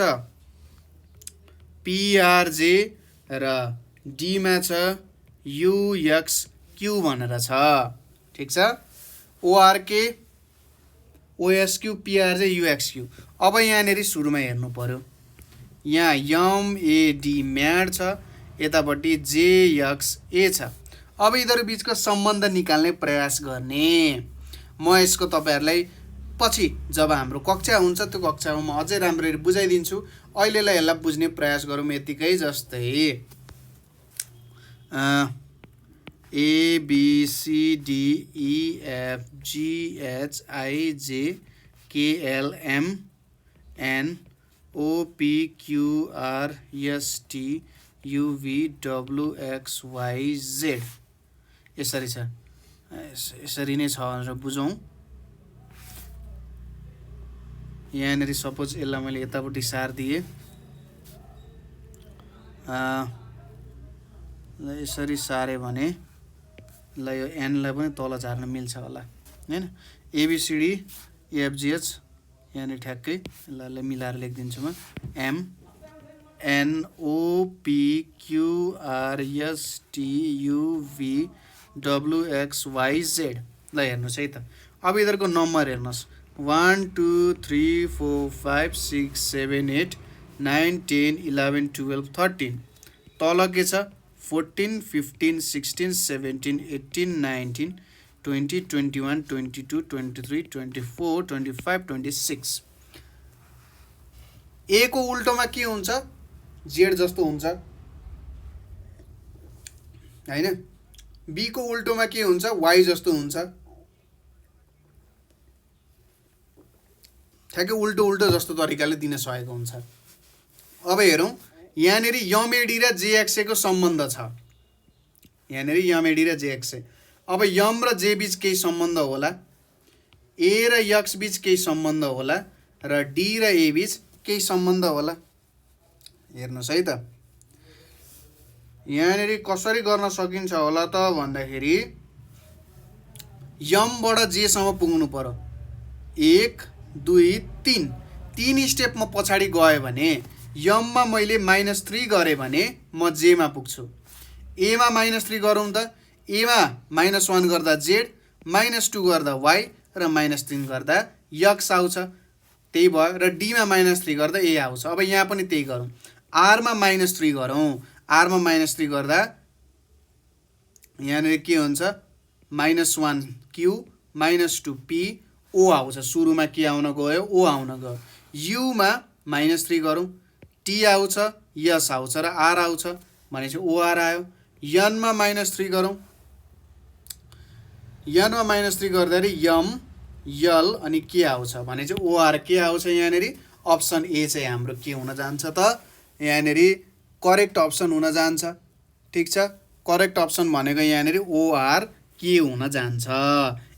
पिआरजे र डीमा छ युएक्सक्यू भनेर छ। ठिक छ, ओआरके, ओएसक्यू, पिआरजे, युएक्सक्यू। अब यहाँनिर सुरुमा हेर्नु पर्यो, यहाँ एमएडी म्याड छ, यतापट्टि जेएक्सए छ। अब यिनीहरू बिचको सम्बन्ध निकाल्ने प्रयास गर्ने। म यसको तपाईँहरूलाई पछि जब हाम्रो कक्षा हुन्छ त्यो कक्षामा म अझै राम्ररी बुझाइदिन्छु। अहिलेलाई यसलाई बुझ्ने प्रयास गरौँ यतिकै। जस्तै ABCDEFGHIJKLMNOPQRSTUVWXYZ यसरी छ। यसरी नै छ भनेर बुझौँ। यहाँनिर सपोज यसलाई मैले यतापट्टि सार दिएँ, यसरी सारेँ भने ल यो एनलाई पनि तल झार्न मिल्छ होला, होइन? एबिसिडी एफजिएच यहाँनिर ठ्याक्कै यसलाई मिलाएर लेखिदिन्छु म। MNOPQRSTUVWXYZ। ल हेर्नुहोस् है त। अब यिनीहरूको नम्बर हेर्नुहोस्, 1 2 3 4 5 6 7 8 9 10 11 12 13। तल के छ? 14 15 16 17 18 19 20 21 22 23 24 25 26। ए को उल्टोमा के हुन्छ? जेड जस्तो हुन्छ, होइन? बी को उल्टोमा के हुन्छ? वाई जस्तो हुन्छ। ठ्याक्कै उल्टो उल्टो जस्तो तरिकाले दिन सकेको हुन्छ। अब हेरौँ, यहाँनिर यमएडी र जेएक्सए को सम्बन्ध छ। यहाँनिर यमएडी र जेएक्सए। अब यम र जे बीच केही सम्बन्ध होला, ए र यक्स बीच केही सम्बन्ध होला, र डी र ए बीच केही सम्बन्ध होला। हेर्नुहोस् है त, यहाँनिर कसरी गर्न सकिन्छ होला त भन्दाखेरि यमबाट जेसम्म पुग्नु पर्यो। 1 2 3 तीन स्टेपमा पछाडि गयो भने यममा मैले -3 गरेँ भने म जेमा पुग्छु। एमा -3 गरौँ त, एमा -1 गर्दा जेड, -2 गर्दा y र -3 गर्दा x आउँछ। त्यही भयो र d मा -3 गर्दा a आउँछ। अब यहाँ पनि त्यही गरौँ। r मा -3 गरौँ। r मा -3 गर्दा यहाँनिर के हुन्छ -1 q -2 p o आउँछ। सुरुमा के आउन गयो o आउन गयो। u मा -3 गरौँ t आउँछ s आउँछ र r आउँछ भनेपछि or आयो। n मा -3 गरौँ। n मा -3 गर्दाखेरि m l अनि के आउँछ भने चाहिँ or के आउँछ। यहाँनिर अप्सन ए चाहिँ हाम्रो के हुन जान्छ त यहाँनिर करेक्ट अप्सन हुन जान्छ। ठिक छ, करेक्ट अप्सन भनेको यहाँनिर OR के हुन जान्छ।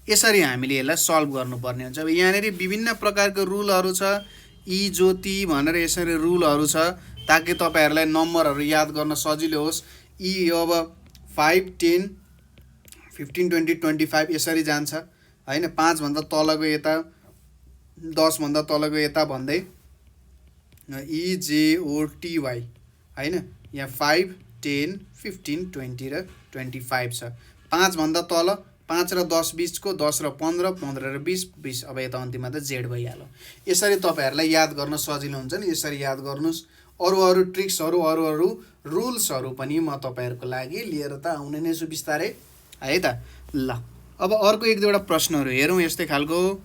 यसरी हामीले यसलाई सल्भ गर्नुपर्ने हुन्छ। अब यहाँनिर विभिन्न प्रकारको रुलहरू छ, ई ज्योति भनेर यसरी रुलहरू छ ताकि तपाईहरुलाई नम्बरहरू याद गर्न सजिलो होस्। यी अब 5 10 15 20 25 यसरी जान्छ हैन। 5 भन्दा तलको यता 10 भन्दा तलको यता भन्दै EJOTY हैन। यहाँ 5 10 15 20 र 25 छ। 5 भन्दा तल 5 र 10 बीचको 10 र 15 15 र 20 20 अब यता अन्तिममा त जेड भइहाल्यो। यसरी तपाईहरुलाई याद गर्न सजिलो हुन्छ नि, यसरी याद गर्नुस्। अरु ट्रिक्सहरु अरु रुल्सहरु पनि म तपाईहरुको लागि लिएर त आउने नै छु बिस्तारै है त। ल अब अर्को एक दुईवटा प्रश्नहरु हेरौं। यस्तै खालको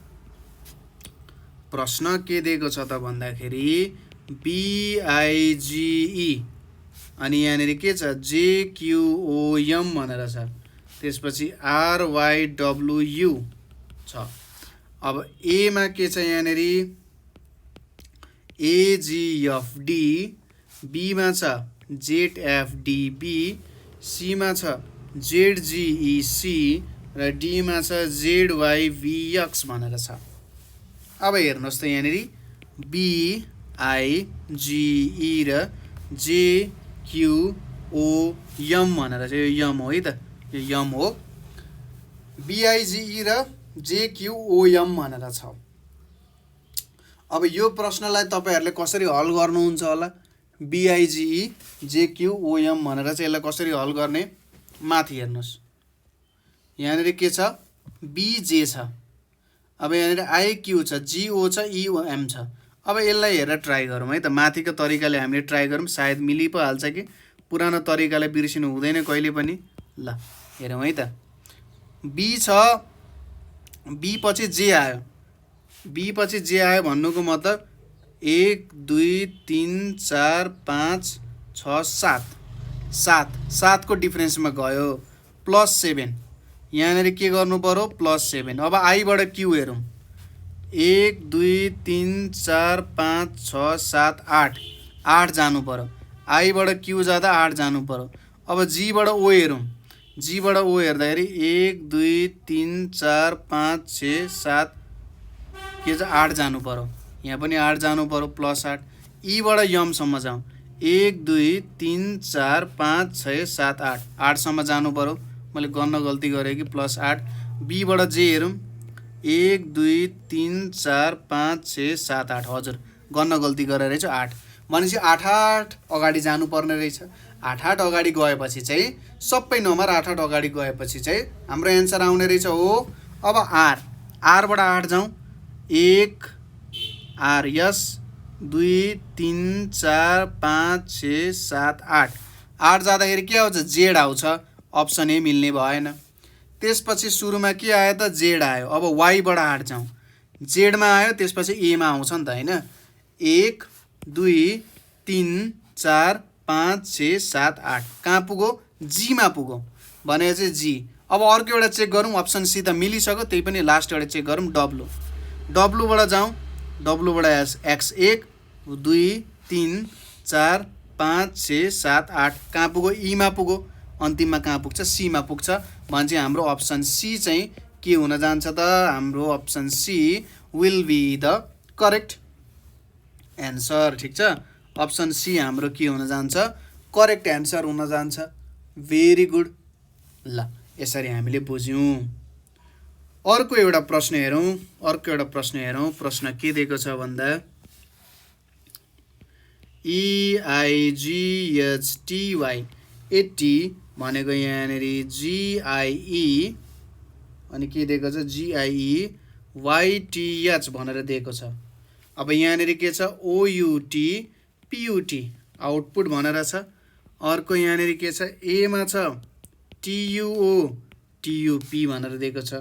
प्रश्न के दिएको छ त भन्दाखेरि BIGE अनि यहाँनिर के छ JQOM भनेर छ। त्यसपछि RYWU छ। अब ए मा के छ यहाँनिर AGFD, बी मा छ ZFDB, सी मा छ ZGEC र डी मा छ ZYVX भनेर छ। अब हेर्नुस् त यहाँनिर BIGE र JQOM भनेर चाहिँ यो यम हो है त, यो यम हो। BIGE र JQOM भनेर छ। अब यो प्रश्नलाई तपाईहरुले कसरी हल गर्नुहुन्छ होला। BIGE JQOM भनेर चाहिँ यसलाई कसरी हल गर्ने माथि हेर्नुस्। यहाँनिर के छ BJ छ। अब यहाँनिर IQ छ, GO छ, EOM छ। अब यसलाई हेरेर ट्राई गरौँ है त। माथिको तरिकाले हामीले ट्राई गरौँ, सायद मिली पो हाल्छ कि पुरानो तरिकाले बिर्सिनु हुँदैन कहिले पनि। ल हेरौँ है त। B छ, B पछि J आयो। B पछि J आयो भन्नुको मतलब 1 2 3 4 5 6 7 7 को डिफरेन्समा गयो +7। यहाँनिर के गर्नु पर्यो +7। अब I बाट Q हेरौँ 1 2 3 4 5 6 7 8 8 जानु पर्यो। I बाट Q जाँदा 8 जानु पर्यो। अब G बाट O हेरौँ। G बाट O हेर्दाखेरि 1 2 3 4 5 6 7 के छ 8 जानु पर्यो। यहाँ पनि 8 जानु पर्यो +8। E बाट M सम्म जाउँ 1 2 3 4 5 6 7 8 8 सम्म जानु पर्यो। मैले गर्न गल्ती गरेँ कि +8। B बाट J हेरौँ 1 2 3 4 5 6 7 8 हजुर गर्न गल्ती गरेर रहेछ 8 भनेपछि 8 8 अगाडि जानु पर्ने रहेछ। 8 8 अगाडि गएपछि चाहिँ सबै नम्बर 8 8 अगाडि गएपछि चाहिँ हाम्रो एन्सर आउने रहेछ हो। अब R बाट 8 जाउँ 1 R यस 2 3 4 5 6 7 8 8 जाँदाखेरि के आउँछ जेड आउँछ। अप्सन ए मिल्ने भएन। त्यसपछि सुरुमा के आयो त जेड आयो। अब वाइ बाट 8 जाउँ जेडमा आयो त्यसपछि ए मा आउँछ नि त हैन। 1 2 3 4 5 6 7 8 कहाँ पुगो जी मा पुगो भनेपछि जी। अब अर्को एउटा चेक गरौँ अप्सन सी त मिलिसक्यो त्यही पनि लास्ट एउटा चेक गरौँ डब्लु बाट जाउँ डब्लु बाट x1 2 3 4 5 6 7 8 कहाँ पुगो ई मा पुगो अन्तिममा कहाँ पुग्छ सी मा पुग्छ भने चाहिँ हाम्रो अप्सन सी चाहिँ के हुन जान्छ त हाम्रो option C will be the correct answer. ठिक छ, अप्सन सी हाम्रो के हुन जान्छ करेक्ट एन्सर हुन जान्छ। Very good. ल यसरी हामीले बुझ्यौं। अर्को एउटा प्रश्न हेरौँ। प्रश्न के दिएको छ भन्दा EIGHTY 80 भनेको यहाँनिर GIE अनि के दिएको छ GIEYTH भनेर दिएको छ। अब यहाँनिर के छ OUT PUT आउटपुट भनेर छ। अर्को यहाँनिर के छ A मा छ TUO TUP भनेर दिएको छ।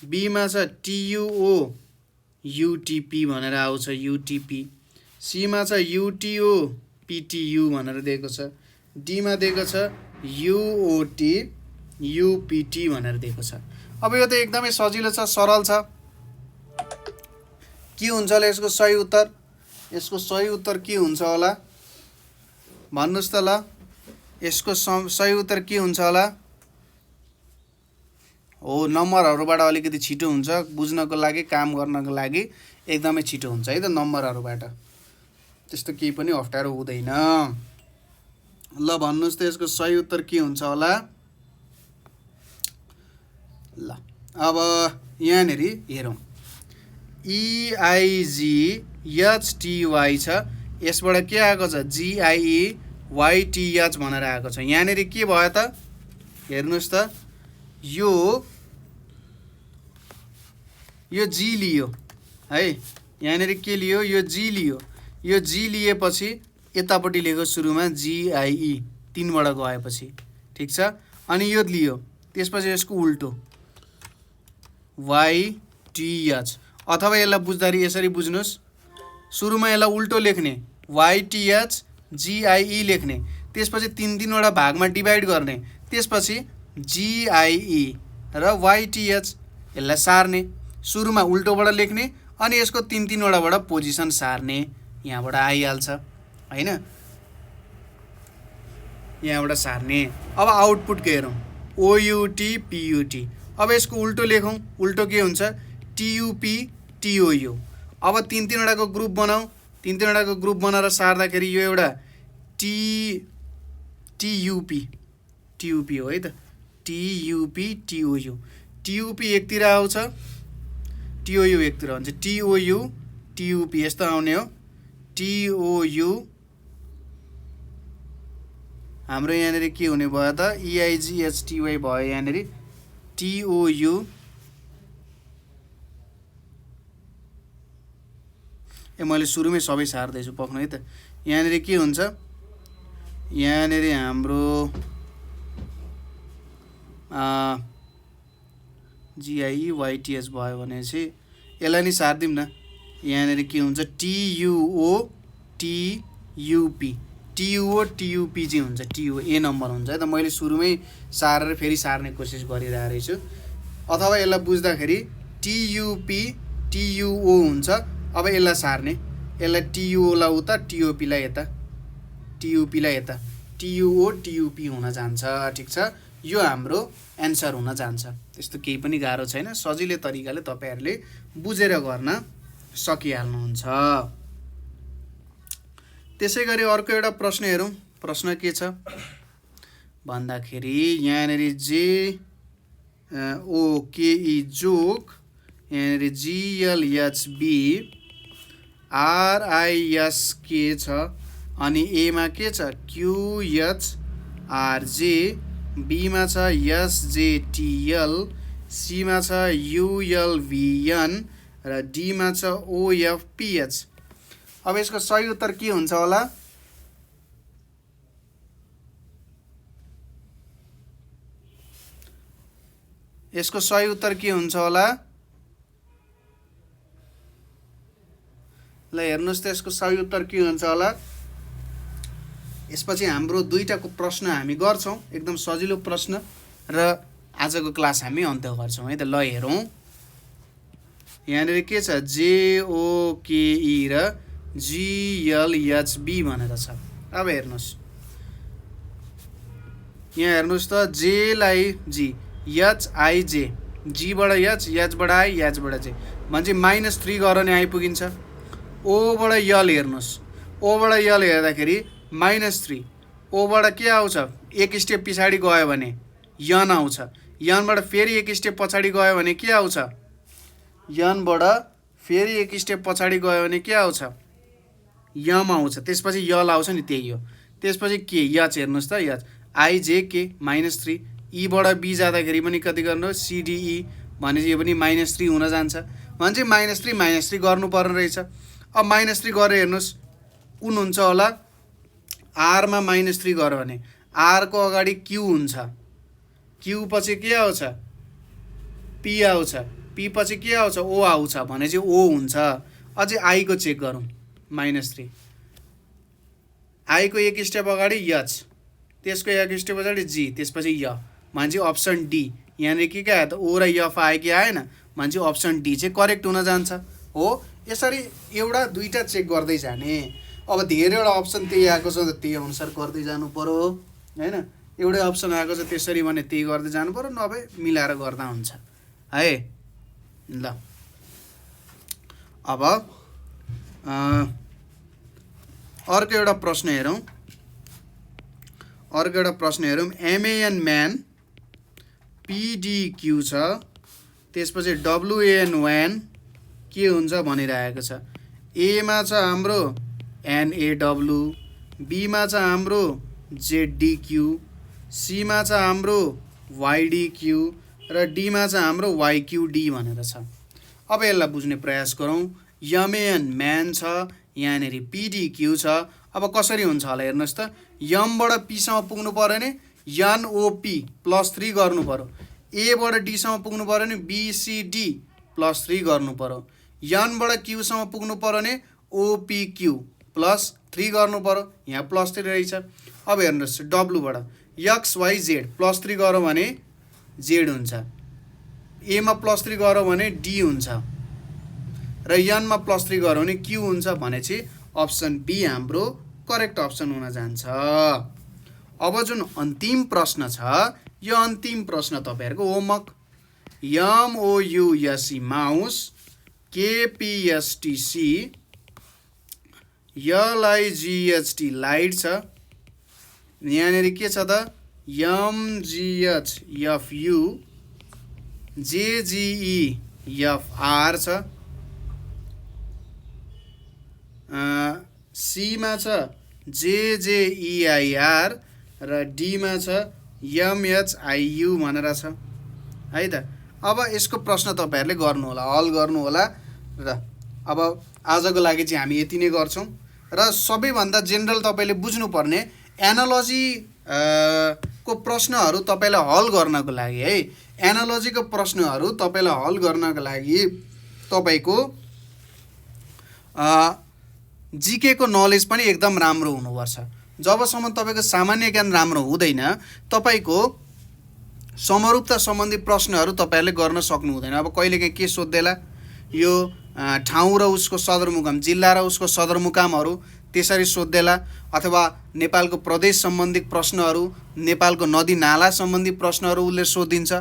B मा छ TUO UTP भनेर आउँछ UTP। C मा छ UTO PTU भनेर दिएको छ। D मा दिएको छ UOT UPT भनेर दिएको छ। अब यो त एकदमै सजिलो छ, सरल छ। के हुन्छ होला यसको सही उत्तर? यसको सही उत्तर के हुन्छ होला भन्नुस् त ल? यसको सही उत्तर के हुन्छ होला? हो, नम्बरहरुबाट अलिकति छिटो हुन्छ बुझ्नको लागि, काम गर्नको लागि एकदमै छिटो हुन्छ है त नम्बरहरुबाट। त्यस्तो केही पनि अप्ठ्यारो हुँदैन। ल भन्नुस् त यसको सही उत्तर के हुन्छ होला? ल अब यहाँनिर हेरौँ EIGHTY छ, यसबाट के आएको छ GIEYTH भनेर आएको छ। यहाँनिर के भयो त हेर्नुस् त यो G लियो है, यहाँनिर के लियो यो G लियो। यो G लिएपछि यतापट्टि लेख्यो सुरुमा GIE 3 बाट गएपछि, ठीक छ। अनि यो लियो त्यसपछि यसको उल्टो YTH, अथवा यसलाई बुझ्दाखेरि यसरी बुझ्नुस्, सुरुमा यसलाई उल्टो लेख्ने YTH GIE लेख्ने, त्यसपछि 3 वटा भागमा डिभाइड गर्ने, त्यसपछि GIE र YTH यसलाई सार्ने, सुरुमा उल्टोबाट लेख्ने अनि यसको 3 वटाबाट पोजिसन सार्ने, यहाँबाट आइहाल्छ हैन, यहाँबाट सार्ने। अब आउटपुट के हेरौँ OUT PUT। अब यसको उल्टो लेखौँ, उल्टो के हुन्छ TUP TOU। अब 3 वटाको ग्रुप बनाऊ, 3 वटाको ग्रुप बनाएर सार्दाखेरि यो एउटा TUP हो है त, TUP TOU। TUP एकतिर आउँछ, TOU एकतिर हुन्छ, TOU TUP यस्तो आउने हो। TOU हाम्रो यहाँनिर के हुने भयो त EIGHTY भयो, यहाँनिर TOU मैले सुरुमै सबै सार्दैछु पक्नु है त। यहाँनिर के हुन्छ, यहाँनिर हाम्रो GIEYTH भयो भनेपछि यसलाई नि सार्दिउँ न। यहाँनिर के हुन्छ TUO TUP TUO TUP चाहिँ हुन्छ, TUO A नम्बर हुन्छ है त। मैले सुरुमै सारेर फेरि सार्ने कोसिस गरिरहेको रहेछु। अथवा यसलाई बुझ्दाखेरि TUP TUO हुन्छ। अब यसलाई सार्ने, यसलाई TUO लाई उता TOP लाई यता, TUP लाई यता, TUO TUP हुन जान्छ, ठीक छ। यो हाम्रो एन्सर हुन जान्छ। त्यस्तो केही पनि गाह्रो छैन, सजिलो तरिकाले तपाईहरुले बुझेर गर्न सकिहाल्नुहुन्छ। त्यसैगरी अर्को एउटा प्रश्न हेरौँ। प्रश्न के छ भन्दाखेरि यहाँनिर JOKE जोक, यहाँनिर GLHB RISK छ, अनि A मा के छ QHRJ, B मा छ SJTL, C मा छ ULVN र D मा छ OFPH। अब यसको सही उत्तर के हुन्छ होला? यसको सही उत्तर के हुन्छ होला? ल हेर्नुस् त यसको सही उत्तर के हुन्छ होला? यसपछि हाम्रो दुईटाको प्रश्न हामी गर्छौं, एकदम सजिलो प्रश्न, र आजको क्लास हामी अन्त्य गर्छौं है त। ल हेरौँ, यहाँनिर के छ JOKE र GLHB भनेर छ। अब हेर्नुस्, यहाँ हेर्नुस् त J लाई G, HIJ, G बाट H, H बाट I, H बाट J भन्छ -3 गरेर नि आइपुगिन्छ। O बाट L हेर्नुस्, O बाट L हेर्दाखेरि -3, O बाट के आउँछ एक स्टेप पछाडी गयो भने N आउँछ, N बाट फेरि एक स्टेप पछाडी गयो भने के आउँछ, N बाट फेरि एक स्टेप पछाडी गयो भने के आउँछ यम आउँछ, त्यसपछि यल आउँछ नि, त्यही हो। त्यसपछि के H हेर्नुस् त, H IJK -3, E बाट B जाँदाखेरि पनि कति गर्नु CDE भनेपछि यो पनि -3 हुन जान्छ भने चाहिँ -3 गर्नु पर्ने रहेछ। अब -3 गरेर हेर्नुहोस् कुन हुन्छ होला, आरमा -3 गर्यो भने आरको अगाडि क्यू हुन्छ, क्यू पछि के आउँछ, पी आउँछ, पी पछि के आउँछ, ओ आउँछ भने चाहिँ ओ हुन्छ। अझै आईको चेक गरौँ, -3 आईको एक स्टेप अगाडि एच, त्यसको एक स्टेप पछाडि जी, त्यसपछि य भने चाहिँ अप्सन डी। यहाँनिर के आयो त, ओ र एफ आयो कि आएन भने चाहिँ अप्सन डी चाहिँ करेक्ट हुन जान्छ हो। यसरी एउटा दुईटा चेक गर्दै जाने। अब धेरैवटा अप्सन त्यही आएको छ त त्यही अनुसार गर्दै जानु पर्यो हैन। एउटै अप्सन आएको छ त्यसरी भने त्यही गर्दै जानु पर्यो, नभए मिलाएर गर्दा हुन्छ है। ल अब अर्को एउटा प्रश्न हेरौँ। एमएन म्यान पिडिक्यू छ, त्यसपछि डब्लुएन व्यान के हुन्छ भनिरहेको छ। एमा छ हाम्रो एनएडब्लु, बीमा छ हाम्रो जेडडिक्यू, सीमा छ हाम्रो वाइडिक्यू र डीमा छ हाम्रो वाइक्यूडी भनेर छ। अब यसलाई बुझ्ने प्रयास गरौँ। एमएन म्यान छ, यहाँनिर पिडिक्यू छ। अब कसरी हुन्छ होला हेर्नुहोस् त, यमबाट पीसम्म पुग्नु पऱ्यो भने एनओपी +3 गर्नु पऱ्यो, एबाट डीसम्म पुग्नु पऱ्यो भने बीसीडी +3 गर्नु पऱ्यो, एनबाट क्यूसम्म पुग्नु पऱ्यो भने ओपीक्यू +3 गर्नु पऱ्यो, यहाँ +3 रहेछ। अब हेर्नुहोस् डब्लुबाट XYZ +3 गऱ्यो भने जेड हुन्छ, एमा +3 गऱ्यो भने डी हुन्छ र एनमा +3 गऱ्यो भने क्यू हुन्छ भने चाहिँ अप्सन बी हाम्रो करेक्ट अप्सन हुन जान्छ। अब जुन अन्तिम प्रश्न छ, यो अन्तिम प्रश्न तपाईहरुको homework. MOUSE mouse, KPSTC, LIGHT light छ। यहाँनिर के छ त, MGHFU, JGEFR छ, सीमा छ JJEIR र डीमा छ MHIU भनेर छ है त। अब यसको प्रश्न तपाईहरुले गर्नु होला, हल गर्नु होला र अब आजको लागि चाहिँ हामी यति नै गर्छौं र सबैभन्दा जेनरल तपाईले बुझ्नु पर्ने एनालोजी को प्रश्नहरु तपाईलाई हल गर्नको लागि है, एनालोजीको प्रश्नहरु तपाईलाई हल गर्नको लागि तपाईको जीके को नलेज पनि एकदम राम्रो हुनुपर्छ। जबसम्म तपाईको सामान्य ज्ञान राम्रो हुँदैन, तपाईको समरूपता सम्बन्धी प्रश्नहरु तपाईहरुले गर्न सक्नु हुँदैन। अब कहिलेकाहीँ के सोध्देला, यो ठाउँ र उसको सदरमुकाम, जिल्ला र उसको सदरमुकामहरु त्यसरी सोध्देला, अथवा नेपालको प्रदेश सम्बन्धी प्रश्नहरु, नेपालको नदी नाला सम्बन्धी प्रश्नहरु उले सोधिन्छ।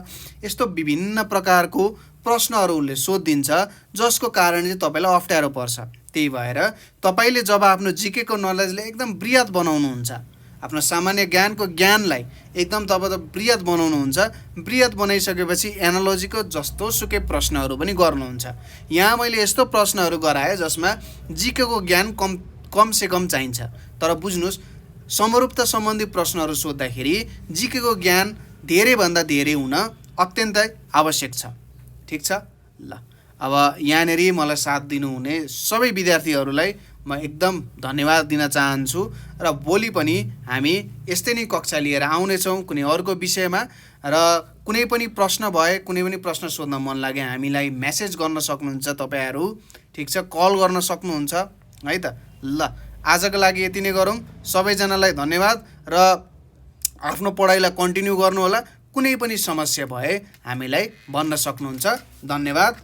यस्तो विभिन्न प्रकारको प्रश्नहरु उले सोधिन्छ जसको कारण चाहिँ तपाईलाई अप्ठ्यारो पर्छ। त्यही भएर तपाईले जब आफ्नो जीके को नलेजले एकदम बृहत बनाउनुहुन्छ, आफ्नो सामान्य ज्ञानको ज्ञानलाई एकदम तपाईले बृहत बनाउनुहुन्छ, बृहत बनाइसकेपछि एनालोजीको जस्तो सुकै प्रश्नहरु पनि गर्नुहुन्छ। यहाँ मैले यस्तो प्रश्नहरु गराए जसमा जीके को ज्ञान कम से कम चाहिन्छ, तर बुझ्नुस् समरूपता सम्बन्धी प्रश्नहरु सोध्दाखेरि जीके को ज्ञान धेरै भन्दा धेरै हुन अत्यन्तै आवश्यक छ। ठीक छ। ल अब यहाँनेरि मलाई साथ दिनुहुने सबै विद्यार्थीहरूलाई म एकदम धन्यवाद दिन चाहन्छु र भोलि पनि हामी यस्तै नै कक्षा लिएर आउने छौं कुनै अर्को विषयमा। र कुनै पनि प्रश्न भए, कुनै पनि प्रश्न सोध्न मन लागे हामीलाई मेसेज गर्न सक्नुहुन्छ तपाईहरु, ठीक छ, कल गर्न सक्नुहुन्छ है त। ल आजको लागि यति नै गरौँ। सबैजनालाई धन्यवाद र आफ्नो पढाइलाई कन्टिन्यू गर्नु होला। कुनै पनि समस्या भए हामीलाई भन्न सक्नुहुन्छ। धन्यवाद।